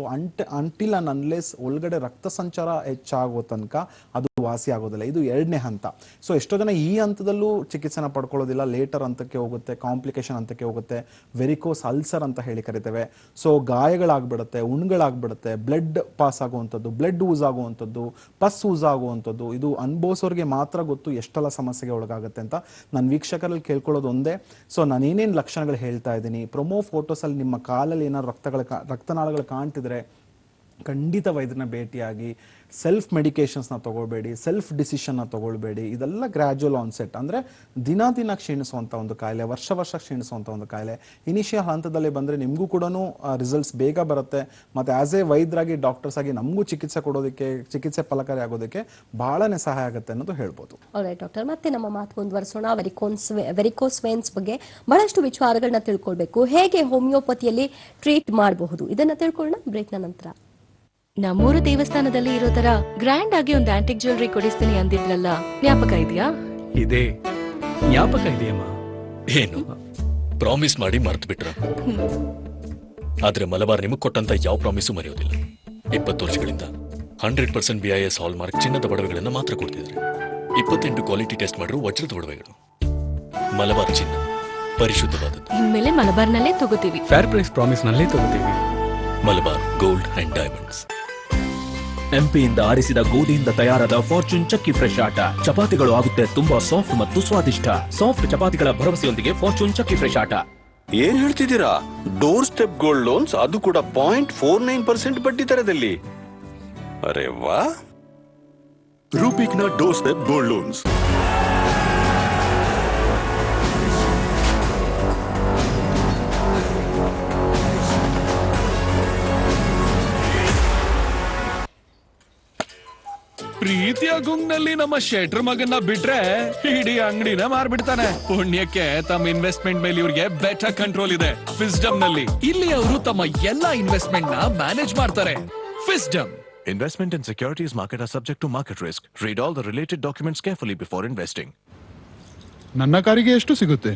ಅಂಟಿಲ್ ಅಂಡ್ ಅನ್ಲೆಸ್ ಒಳಗಡೆ ರಕ್ತ ಸಂಚಾರ ಹೆಚ್ಚಾಗೋ ತನಕ ಅದು ವಾಸಿ ಆಗೋದಿಲ್ಲ. ಇದು 2ನೇ ಹಂತ. ಸೊ ಎಷ್ಟೋ ಜನ ಈ ಹಂತದಲ್ಲೂ ಚಿಕಿತ್ಸೆನ ಪಡ್ಕೊಳ್ಳೋದಿಲ್ಲ, ಲೇಟರ್ ಹಂತಕ್ಕೆ ಹೋಗುತ್ತೆ, ಕಾಂಪ್ಲಿಕೇಶನ್ ಹಂತಕ್ಕೆ ಹೋಗುತ್ತೆ, ವೆರಿಕೋಸ್ ಅಲ್ಸರ್ ಅಂತ ಹೇಳಿ ಕರಿತೇವೆ. ಸೊ ಗಾಯಗಳಾಗ್ಬಿಡುತ್ತೆ, ಉಣ್ಗಳಾಗ್ಬಿಡುತ್ತೆ, ಬ್ಲಡ್ ಪಾಸ್ ಆಗುವಂಥದ್ದು, ಬ್ಲಡ್ ಯೂಸ್ ಆಗುವಂಥದ್ದು, ಪಸ್ ಯೂಸ್ ಆಗುವಂಥದ್ದು. ಇದು ಅನುಭವಿಸೋರಿಗೆ ಮಾತ್ರ ಗೊತ್ತು ಎಷ್ಟೆಲ್ಲ ಸಮಸ್ಯೆಗೆ ಒಳಗಾಗುತ್ತೆ ಅಂತ. ನಾನು ವೀಕ್ಷಕರಲ್ಲಿ ಕೇಳ್ಕೊಳ್ಳೋದು ಒಂದೇ, ಸೊ ನಾನು ಏನೇನು ಲಕ್ಷಣಗಳು ಹೇಳ್ತಾ ಇದ್ದೀನಿ, ಪ್ರೊಮೋ ಫೋಟೋಸಲ್ಲಿ ನಿಮ್ಮ ಕಾಲಲ್ಲಿ ಏನಾದ್ರು ರಕ್ತನಾಳಗಳು ಕಾಣ್ತಿದ್ರೆ ಖಂಡಿತ ವೈದ್ಯರನ್ನ ಭೇಟಿಯಾಗಿ ಸೆಲ್ಫ್ ಮೆಡಿಕೇಶನ್ಸ್ನ ತಗೊಳ್ಬೇಡಿ, ಸೆಲ್ಫ್ ಡಿಸಿಷನ್ನ ತಗೊಳ್ಬೇಡಿ. ಇದೆಲ್ಲ ಗ್ರ್ಯಾಜುವಲ್ ಆನ್ಸೆಟ್, ಅಂದರೆ ದಿನ ಕ್ಷೀಣಿಸುವಂಥ ಒಂದು ಕಾಯಿಲೆ, ವರ್ಷ ಕ್ಷೀಣಿಸುವಂಥ ಒಂದು ಕಾಯಿಲೆ. ಇನಿಷಿಯಲ್ ಹಂತದಲ್ಲಿ ಬಂದರೆ ನಿಮಗೂ ಕೂಡ ರಿಸಲ್ಟ್ಸ್ ಬೇಗ ಬರುತ್ತೆ. ಮತ್ತು ಆ್ಯಸ್ ಎ ವೈದ್ಯರಾಗಿ, ಡಾಕ್ಟರ್ಸ್ ಆಗಿ ನಮಗೂ ಚಿಕಿತ್ಸೆ ಕೊಡೋದಕ್ಕೆ, ಚಿಕಿತ್ಸೆ ಫಲಕಾರಿ ಆಗೋದಕ್ಕೆ ಬಹಳನೇ ಸಹಾಯ ಆಗುತ್ತೆ ಅನ್ನೋದು ಹೇಳ್ಬೋದು. ಆಲ್ರೈಟ್ ಡಾಕ್ಟರ್, ಮತ್ತೆ ನಮ್ಮ ಮಾತು ಮುಂದುವರಿಸೋಣ. ವೆರಿಕೋಸ್ ವೇನ್ಸ್ ಬಗ್ಗೆ ಬಹಳಷ್ಟು ವಿಚಾರಗಳನ್ನ ತಿಳ್ಕೊಳ್ಬೇಕು. ಹೇಗೆ ಹೋಮಿಯೋಪತಿಯಲ್ಲಿ ಟ್ರೀಟ್ ಮಾಡಬಹುದು ಇದನ್ನ ತಿಳ್ಕೊಳ್ಳೋಣ ಬ್ರೇಕ್ನ ನಂತರ. ನಮ್ಮೂರು ದೇವಸ್ಥಾನದಲ್ಲಿ ಇರೋ ತರ ಗ್ರ್ಯಾಂಡ್ ಆಗಿ ಒಂದು ಆಂಟಿಕ್ ಜ್ಯುವೆಲ್ರಿ ಕೊಡಿಸ್ತೀನಿ ಅಂದಿದ್ರಲ್ಲ, ಜ್ಞಾಪಕ ಇದೆಯಾ? ಇದೆ, ಜ್ಞಾಪಕ ಇದೆಯಮ್ಮ. ಏನು ಪ್ರಾಮಿಸ್ ಮಾಡಿ ಮರ್ತು ಬಿಟ್ರ? ಆದ್ರೆ ಮಲಬಾರ್ ನಿಮಗ್ ಕೊಟ್ಟಂತ ಯಾವ ಪ್ರಾಮಿಸು ಮರೆಯೋದಿಲ್ಲ. 20 ವರ್ಷಗಳಿಂದ 100% BIS ಹಾಲ್ ಮಾರ್ಕ್ ಚಿನ್ನದ ಒಡವೆಗಳನ್ನ ಮಾತ್ರ ಕೊಡ್ತಿದ್ದಾರೆ. 28 ಕ್ವಾಲಿಟಿ ಟೆಸ್ಟ್ ಮಾಡಿರೋ ವಜ್ರದ ಒಡವೆಗಳು. ಮಲಬಾರ್ ಚಿನ್ನ ಪರಿಶುದ್ಧವಾದದ್ದು. ಇನ್ಮೇಲೆ ಮಲಬಾರ್ನಲ್ಲೇ ತಗೋತೀವಿ. ಫೇರ್ ಪ್ರೈಸ್ ಪ್ರಾಮಿಸ್ ನಲ್ಲೇ ತಗೋತೀವಿ. Malabar gold and diamonds. ಎಂಪಿಯಿಂದ ಆರಿಸಿದ ಗೋಧಿಯಿಂದ ತಯಾರಾದ ಫಾರ್ಚೂನ್ ಚಕ್ಕಿ ಫ್ರೆಶ್ ಆಟ. ಚಪಾತಿಗಳು ಆಗುತ್ತೆ ತುಂಬಾ ಸಾಫ್ಟ್ ಮತ್ತು ಸ್ವಾದಿಷ್ಟ. ಸಾಫ್ಟ್ ಚಪಾತಿಗಳ ಭರವಸೆಯೊಂದಿಗೆ ಫಾರ್ಚೂನ್ ಚಕ್ಕಿ ಫ್ರೆಶ್ ಆಟ. ಏನ್ ಹೇಳ್ತಿದ್ದೀರಾ? ಡೋರ್ ಸ್ಟೆಪ್ ಗೋಲ್ಡ್ ಲೋನ್ಸ್, ಅದು ಕೂಡ 0.49% ಬಡ್ಡಿ ದರದಲ್ಲಿ. ಅರೆ ವಾ! ರೂಪಿಕ್ನ ಡೋರ್ ಸ್ಟೆಪ್ ಗೋಲ್ಡ್ ಲೋನ್ಸ್. ಪ್ರೀತಿಯ ಗುಂಗ್ನಲ್ಲಿ ನಮ್ಮ ಶೆಟ್ರ್ ಮಗನ್ನ ಬಿಟ್ರೆ ಇಡೀ ಅಂಗಡಿನ ಮಾರ್ಬಿಡ್ತಾನೆ. ಪುಣ್ಯಕ್ಕೆ ತಮ್ಮ ಇನ್ವೆಸ್ಟ್ಮೆಂಟ್ ಮೇಲೆ ಇವ್ರಿಗೆ ಬೆಟರ್ ಕಂಟ್ರೋಲ್ ಇದೆ ವಿಸ್ಡಮ್ ನಲ್ಲಿ. ಇಲ್ಲಿ ಅವರು ತಮ್ಮ ಎಲ್ಲಾ ಇನ್ವೆಸ್ಟ್ಮೆಂಟ್ ನ ಮ್ಯಾನೇಜ್ ಮಾಡ್ತಾರೆ. Wisdom. Investment in securities market are subject to market risk. Read all the related documents carefully before investing. ನನ್ನ ಕಾರಿಗೆ ಎಷ್ಟು ಸಿಗುತ್ತೆ?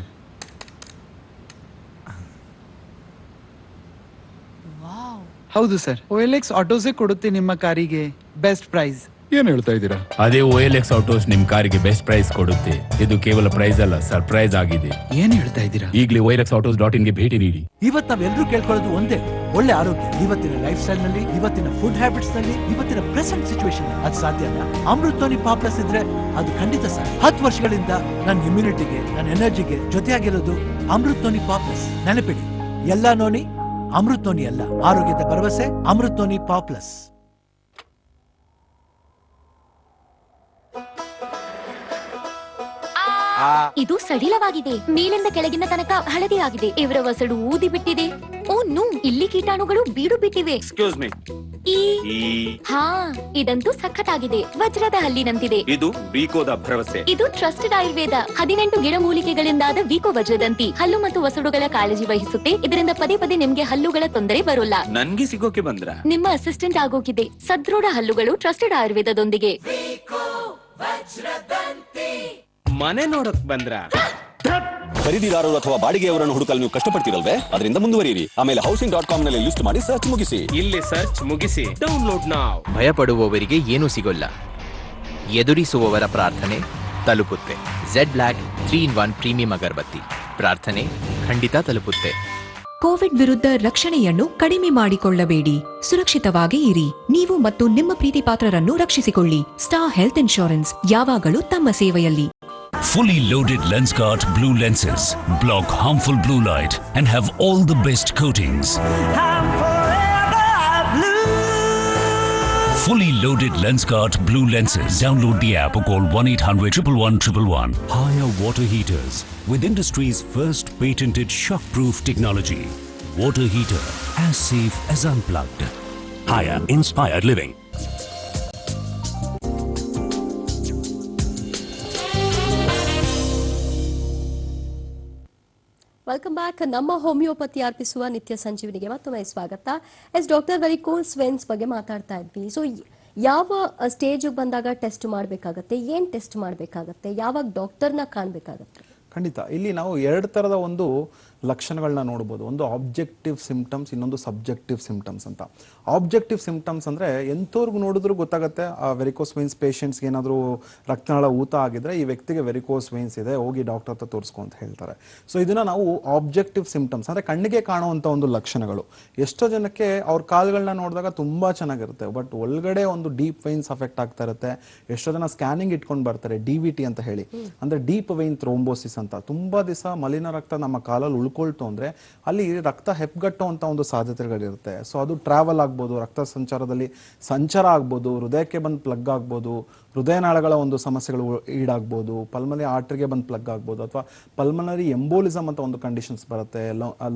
ಹೌದು ಸರ್, OLX ಆಟೋಸೇ ಕೊಡುತ್ತೆ ನಿಮ್ಮ ಕಾರಿಗೆ ಬೆಸ್ಟ್ ಪ್ರೈಸ್. ಏನ್ ಹೇಳ್ತಾ ಇದ್ದೀರಾ? ಅದೇ OLX ಆಟೋಸ್ ನಿಮ್ ಕಾರಿಗೆ ಬೆಸ್ಟ್ ಪ್ರೈಸ್ ಕೊಡುತ್ತೆ. ಇದು ಕೇವಲ ಪ್ರೈಸ್ ಅಲ್ಲ, ಸರ್ಪ್ರೈಸ್ ಆಗಿದೆ. ಏನ್ ಹೇಳ್ತಾ ಇದ್ದೀರಾ? ಈಗಲೇ OLXautos.in ಗೆ ಭೇಟಿ ನೀಡಿ. ಇವತ್ತು ನಾವೆಲ್ಲರೂ ಕೇಳ್ಕೊಳ್ಳೋದು ಒಂದೇ, ಒಳ್ಳೆ ಆರೋಗ್ಯ. ಇವತ್ತಿನ ಲೈಫ್ ಸ್ಟೈಲ್ ನಲ್ಲಿ, ಇವತ್ತಿನ ಫುಡ್ ಹ್ಯಾಬಿಟ್ಸ್ ನಲ್ಲಿ, ಇವತ್ತಿನ ಪ್ರೆಸೆಂಟ್ ಸಿಚುವೇಶನ್ ಅದು ಸಾಧ್ಯನಾ? ಅಮೃತೋನಿ ಪಾಪ್ಲಸ್ ಇದ್ರೆ ಅದು ಖಂಡಿತ ಸಾಧ್ಯ. 10 ವರ್ಷಗಳಿಂದ ನನ್ನ ಇಮ್ಯುನಿಟಿಗೆ, ನನ್ನ ಎನರ್ಜಿಗೆ ಜೊತೆಯಾಗಿರೋದು ಅಮೃತೋನಿ ಪಾಪ್ಲಸ್. ನೆನಪಿಡಿ, ಎಲ್ಲಾ ನೋನಿ ಅಮೃತೋನಿ ಅಲ್ಲ, ಆರೋಗ್ಯದ ಭರವಸೆ ಅಮೃತೋನಿ ಪಾಪ್ಲಸ್. ಇದು ಸಡಿಲವಾಗಿದೆ, ಮೇಲಿಂದ ಕೆಳಗಿನ ತನಕ ಹಳದಿ ಆಗಿದೆ. ಇವರ ವಸಡು ಊದಿ ಬಿಟ್ಟಿದೆ. ಓ ನೋ, ಇಲ್ಲಿ ಕೀಟಾಣುಗಳು ಬೀಡು ಬಿಟ್ಟಿವೆ. Excuse me. ಹಾ, ಇದಂತೂ ಸಖತ್ತಾಗಿದೆ, ವಜ್ರದ ಹಲ್ಲಿನಂತಿದೆ. ಇದು ವಿಕೋದ ಭರವಸೆ. ಇದು ಟ್ರಸ್ಟೆಡ್ ಆಯುರ್ವೇದ. 18 ಗಿಡಮೂಲಿಕೆಗಳಿಂದಾದ ವಿಕೋ ವಜ್ರದಂತಿ ಹಲ್ಲು ಮತ್ತು ವಸಡುಗಳ ಕಾಳಜಿ ವಹಿಸುತ್ತೆ. ಇದರಿಂದ ಪದೇ ಪದೇ ನಿಮ್ಗೆ ಹಲ್ಲುಗಳ ತೊಂದರೆ ಬರೋಲ್ಲ. ನನ್ಗೆ ಸಿಗೋಕೆ ಬಂದ್ರ? ನಿಮ್ಮ ಅಸಿಸ್ಟೆಂಟ್ ಆಗೋಕಿದೆ. ಸದೃಢ ಹಲ್ಲುಗಳು ಟ್ರಸ್ಟೆಡ್ ಆಯುರ್ವೇದದೊಂದಿಗೆ. ಮನೆ ನೋಡಕ್ ಬಂದ್ರ? ಖರೀದಿದಾರರು ಅಥವಾ ಬಾಡಿಗೆಯವರನ್ನು ಹುಡುಕಲು ನೀವು ಕಷ್ಟಪಡ್ತಿರಲ್ವೇ? ಅದರಿಂದ ಮುಂದುವರಿಯಿರಿ. ಆಮೇಲೆ housing.com ನಲ್ಲಿ ಲಿಸ್ಟ್ ಮಾಡಿ ಸರ್ಚ್ ಮುಗಿಸಿ. ಇಲ್ಲಿ ಸರ್ಚ್ ಮುಗಿಸಿ, ಡೌನ್ಲೋಡ್ ನಾವ್. ಭಯಪಡುವವರಿಗೆ ಏನೂ ಸಿಗೋಲ್ಲ, ಎದುರಿಸುವವರ ಪ್ರಾರ್ಥನೆ ತಲುಪುತ್ತೆ. ಝೆಡ್ ಬ್ಲ್ಯಾಕ್ 3-in-1 ಪ್ರೀಮಿಯಂ ಅಗರಬತ್ತಿ. ಪ್ರಾರ್ಥನೆ ಖಂಡಿತ ತಲುಪುತ್ತೆ. ಕೋವಿಡ್ ವಿರುದ್ಧ ರಕ್ಷಣೆಯನ್ನು ಕಡಿಮೆ ಮಾಡಿಕೊಳ್ಳಬೇಡಿ, ಸುರಕ್ಷಿತವಾಗಿ ಇರಿ. ನೀವು ಮತ್ತು ನಿಮ್ಮ ಪ್ರೀತಿ ಪಾತ್ರರನ್ನು ರಕ್ಷಿಸಿಕೊಳ್ಳಿ. ಸ್ಟಾರ್ ಹೆಲ್ತ್ ಇನ್ಶೂರೆನ್ಸ್ ಯಾವಾಗಲೂ ತಮ್ಮ ಸೇವೆಯಲ್ಲಿ. Fully loaded Lenskart blue lenses block harmful blue light and have all the best coatings. Fully loaded Lenskart blue lenses. Download the app or call 1-800-111-111. Higher water heaters with industry's first patented shockproof technology. Water heater as safe as unplugged. Higher inspired living. Welcome back. ನಮ್ಮ homeopathy ಅರ್ಪಿಸುವ ನಿತ್ಯ ಸಂಜೀವಿನಿಗೆ ಮತ್ತೊಮ್ಮೆ ಸ್ವಾಗತ. Doctor varicose veins ಬಗ್ಗೆ ಮಾತಾಡ್ತಾ ಇದ್ವಿ. So ಯಾವ stage ಬಂದಾಗ ಟೆಸ್ಟ್ ಮಾಡಬೇಕಾಗತ್ತೆ, ಏನ್ ಟೆಸ್ಟ್ ಮಾಡಬೇಕಾಗತ್ತೆ, ಯಾವಾಗ ಡಾಕ್ಟರ್ನ ಕಾಣಬೇಕಾಗತ್ತೆ? ಖಂಡಿತ ಇಲ್ಲಿ ನಾವು ಎರಡು ಥರದ ಒಂದು ಲಕ್ಷಣಗಳನ್ನ ನೋಡ್ಬೋದು. ಒಂದು ಆಬ್ಜೆಕ್ಟಿವ್ ಸಿಂಪ್ಟಮ್ಸ್, ಇನ್ನೊಂದು ಸಬ್ಜೆಕ್ಟಿವ್ ಸಿಂಪ್ಟಮ್ಸ್ ಅಂತ. ಆಬ್ಜೆಕ್ಟಿವ್ ಸಿಂಪ್ಟಮ್ಸ್ ಅಂದರೆ ಎಂಥವ್ರಿಗೂ ನೋಡಿದ್ರು ಗೊತ್ತಾಗುತ್ತೆ ಆ ವೆರಿಕೋಸ್ ವೈನ್ಸ್ ಪೇಷಂಟ್ಸ್ಗೆ ಏನಾದರೂ ರಕ್ತನಾಳ ಊತ ಆಗಿದ್ರೆ ಈ ವ್ಯಕ್ತಿಗೆ ವೆರಿಕೋಸ್ ವೈನ್ಸ್ ಇದೆ, ಹೋಗಿ ಡಾಕ್ಟರ್ ಹತ್ರ ತೋರಿಸ್ಕೊ ಅಂತ ಹೇಳ್ತಾರೆ. ಸೊ ಇದನ್ನು ನಾವು ಆಬ್ಜೆಕ್ಟಿವ್ ಸಿಂಪ್ಟಮ್ಸ್ ಅಂದರೆ ಕಣ್ಣಿಗೆ ಕಾಣುವಂಥ ಒಂದು ಲಕ್ಷಣಗಳು. ಎಷ್ಟೋ ಜನಕ್ಕೆ ಅವ್ರ ಕಾಲುಗಳನ್ನ ನೋಡಿದಾಗ ತುಂಬ ಚೆನ್ನಾಗಿರುತ್ತೆ, ಬಟ್ ಒಳಗಡೆ ಒಂದು ಡೀಪ್ ವೈನ್ಸ್ ಅಫೆಕ್ಟ್ ಆಗ್ತಾ ಇರುತ್ತೆ. ಎಷ್ಟೋ ಜನ ಸ್ಕ್ಯಾನಿಂಗ್ ಇಟ್ಕೊಂಡು ಬರ್ತಾರೆ, DVT ಅಂತ ಹೇಳಿ, ಅಂದರೆ ಡೀಪ್ ವೈನ್ ಥ್ರೋಂಬೋಸಿಸ್ ಅಂತ. ತುಂಬ ದಿವಸ ಮಲಿನ ರಕ್ತ ನಮ್ಮ ಕಾಲಲ್ಲಿ ಉಳ್ಕೊಳ್ತು ಅಂದರೆ ಅಲ್ಲಿ ರಕ್ತ ಹೆಪ್ಪುಗಟ್ಟೋ ಅಂತ ಒಂದು ಸಾಧ್ಯತೆಗಳಿರುತ್ತೆ. ಸೊ ಅದು ಟ್ರಾವೆಲ್ ಆಗ್ಬೋದು, ರಕ್ತ ಸಂಚಾರದಲ್ಲಿ ಸಂಚಾರ ಆಗ್ಬೋದು, ಹೃದಯಕ್ಕೆ ಬಂದು ಪ್ಲಗ್ ಆಗ್ಬೋದು, ಹೃದಯನಾಳಗಳ ಒಂದು ಸಮಸ್ಯೆಗಳು ಈಡಾಗ್ಬೋದು, ಪಲ್ಮನರಿ ಆರ್ಟ್ರಿಗೆ ಬಂದು ಪ್ಲಗ್ ಆಗ್ಬೋದು, ಅಥವಾ ಪಲ್ಮನರಿ ಎಂಬೋಲಿಸಮ್ ಅಂತ ಒಂದು ಕಂಡೀಷನ್ಸ್ ಬರುತ್ತೆ,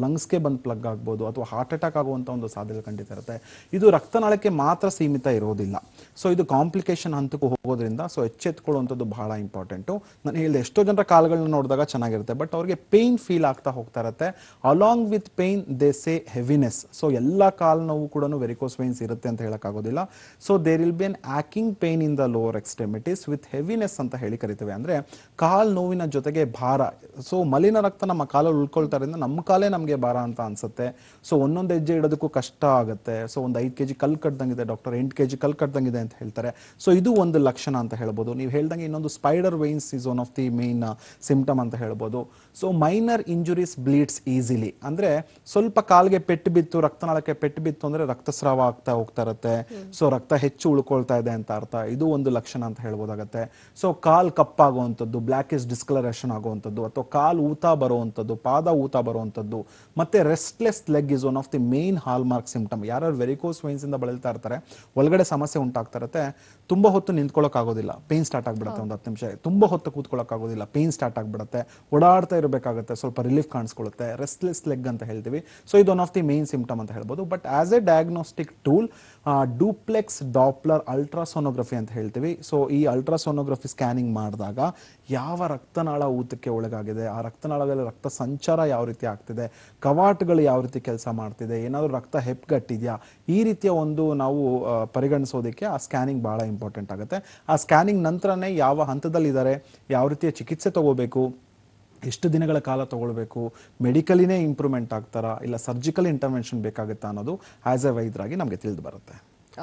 ಲಂಗ್ಸ್ಗೆ ಬಂದು ಪ್ಲಗ್ ಆಗ್ಬೋದು, ಅಥವಾ ಹಾರ್ಟ್ ಅಟ್ಯಾಕ್ ಆಗುವಂಥ ಒಂದು ಸಾಧ್ಯತೆ ಖಂಡಿತ ಇರುತ್ತೆ. ಇದು ರಕ್ತನಾಳಕ್ಕೆ ಮಾತ್ರ ಸೀಮಿತ ಇರೋದಿಲ್ಲ. ಸೊ ಇದು ಕಾಂಪ್ಲಿಕೇಶನ್ ಹಂತಕ್ಕೂ ಹೋಗೋದ್ರಿಂದ ಸೊ ಎಚ್ಚೆತ್ಕೊಳ್ಳುವಂಥದ್ದು ಬಹಳ ಇಂಪಾರ್ಟೆಂಟು. ನಾನು ಹೇಳಿದೆ ಎಷ್ಟೋ ಜನರ ಕಾಲುಗಳನ್ನ ನೋಡಿದಾಗ ಚೆನ್ನಾಗಿರುತ್ತೆ, ಬಟ್ ಅವ್ರಿಗೆ ಪೇಯ್ನ್ ಫೀಲ್ ಆಗ್ತಾ ಹೋಗ್ತಾ ಇರುತ್ತೆ. Along with pain they say heaviness. So ಎಲ್ಲ ಕಾಲು ನೋವು ಕೂಡ ವೆರಿಕೋಸ್ ವೈನ್ಸ್ ಇರುತ್ತೆ ಅಂತ ಹೇಳೋಕ್ಕಾಗೋದಿಲ್ಲ. So there will be an aching pain in the lower extremities with heaviness ಅಂತ ಹೇಳಿ ಕರಿತೇವೆ. ಅಂದರೆ ಕಾಲು ನೋವಿನ ಜೊತೆಗೆ ಭಾರ. ಸೊ ಮಲಿನ ರಕ್ತ ನಮ್ಮ ಕಾಲಲ್ಲಿ ಉಳ್ಕೊಳ್ತಾರಿಂದ ನಮ್ಮ ಕಾಲೇ ನಮಗೆ ಭಾರ ಅಂತ ಅನ್ಸುತ್ತೆ. ಸೊ ಒಂದೊಂದು ಹೆಜ್ಜೆ ಇಡೋದಕ್ಕೂ ಕಷ್ಟ ಆಗುತ್ತೆ. ಸೊ ಒಂದು 5 kg ಕಲ್ಲು ಕಟ್ದಂಗಿದೆ ಡಾಕ್ಟರ್, 8 kg ಕಲ್ಲು ಕಟ್ದಂಗಿದೆ ಅಂತ ಹೇಳ್ತಾರೆ. ಸೊ ಇದು ಒಂದು ಲಕ್ಷಣ ಅಂತ ಹೇಳ್ಬೋದು. ನೀವು ಹೇಳ್ದಂಗೆ ಇನ್ನೊಂದು spider veins is one of the main symptom ಅಂತ ಹೇಳ್ಬೋದು. So minor injuries bleeds easily. ಅಂದರೆ ಸ್ವಲ್ಪ ಕಾಲಿಗೆ ಪೆಟ್ಟು ಬಿತ್ತು, ರಕ್ತನಾಳಕ್ಕೆ ಪೆಟ್ಟು ಬಿತ್ತು ಅಂದರೆ ರಕ್ತಸ್ರಾವ ಆಗ್ತಾ ಹೋಗ್ತಾ ಇರುತ್ತೆ. ಸೊ ರಕ್ತ ಹೆಚ್ಚು ಉಳ್ಕೊಳ್ತಾ ಇದೆ ಅಂತ ಅರ್ಥ. ಇದು ಒಂದು ಲಕ್ಷಣ ಅಂತ ಹೇಳ್ಬೋದಾಗತ್ತೆ. ಸೊ ಕಾಲು ಕಪ್ಪಾಗುವಂಥದ್ದು, ಬ್ಲ್ಯಾಕಿಶ್ ಡಿಸ್ಕಲರೇಷನ್ ಆಗುವಂಥದ್ದು, ಅಥವಾ ಕಾಲು ಊತ ಬರುವಂಥದ್ದು, ಪಾದ ಊತ ಬರುವಂಥದ್ದು, ಮತ್ತೆ restless leg is one of the main hall mark symptom. ಯಾರು ವೆರಿಕೋಸ್ ವೈನ್ಸ್ ಇಂದ ಬಳಲ್ತಾ ಇರ್ತಾರೆ, ಒಳಗಡೆ ಸಮಸ್ಯೆ ಉಂಟಾಗ್ತಾ ಇರುತ್ತೆ, ತುಂಬ ಹೊತ್ತು ನಿಂತ್ಕೊಳ್ಳೋಕ್ಕಾಗೋದಿಲ್ಲ, ಪೇನ್ ಸ್ಟಾರ್ಟ್ ಆಗಿಬಿಡುತ್ತೆ. ಒಂದು 10 ನಿಮಿಷ ತುಂಬ ಹೊತ್ತು ಕೂತ್ಕೊಳ್ಳೋಕ್ಕಾಗೋದಿಲ್ಲ, ಪೇನ್ ಸ್ಟಾರ್ಟ್ ಆಗಿಬಿಡುತ್ತೆ, ಓಡಾಡ್ತಾ ಇರಬೇಕಾಗುತ್ತೆ, ಸ್ವಲ್ಪ ರಿಲೀಫ್ ಕಾಣಿಸ್ಕೊಳ್ಳುತ್ತೆ, ರೆಸ್ಟ್ಲೆಸ್ ಲೆಗ್ ಅಂತ ಹೇಳ್ತೀವಿ. ಸೊ ಇದು one of the main symptom ಅಂತ ಹೇಳ್ಬೋದು. But as A diagnostic tool duplex Doppler ultrasonography ಅಂತ ಹೇಳ್ತೀವಿ. ಸೊ ಈ ಅಲ್ಟ್ರಾಸೋನೋಗ್ರಫಿ ಸ್ಕ್ಯಾನಿಂಗ್ ಮಾಡಿದಾಗ ಯಾವ ರಕ್ತನಾಳ ಊತಕ್ಕೆ ಒಳಗಾಗಿದೆ, ಆ ರಕ್ತನಾಳದಲ್ಲಿ ರಕ್ತ ಸಂಚಾರ ಯಾವ ರೀತಿ ಆಗ್ತಿದೆ, ಕವಾಟಗಳು ಯಾವ ರೀತಿ ಕೆಲಸ ಮಾಡ್ತಿದೆ, ಏನಾದರೂ ರಕ್ತ ಹೆಪ್ಪುಗಟ್ಟಿದೆಯಾ, ಈ ರೀತಿಯ ಒಂದು ನಾವು ಪರಿಗಣಿಸೋದಕ್ಕೆ ಆ ಸ್ಕ್ಯಾನಿಂಗ್ ಭಾಳ ಇಂಪಾರ್ಟೆಂಟ್ ಆಗುತ್ತೆ. ಆ ಸ್ಕ್ಯಾನಿಂಗ್ ನಂತರನೇ ಯಾವ ಹಂತದಲ್ಲಿದ್ದಾರೆ, ಯಾವ ರೀತಿಯ ಚಿಕಿತ್ಸೆ ತಗೋಬೇಕು, ಎಷ್ಟು ದಿನಗಳ ಕಾಲ ತಗೊಳ್ಬೇಕು, ಮೆಡಿಕಲಿನೇ ಇಂಪ್ರೂವ್ಮೆಂಟ್ ಆಗ್ತಾರಾ ಇಲ್ಲ ಸರ್ಜಿಕಲ್ ಇಂಟರ್ವೆನ್ಷನ್ ಬೇಕಾಗುತ್ತಾ ಅನ್ನೋದು ಆಸ್ ಎ ವೈದ್ಯರಾಗಿ ನಮಗೆ ತಿಳಿದು ಬರುತ್ತೆ.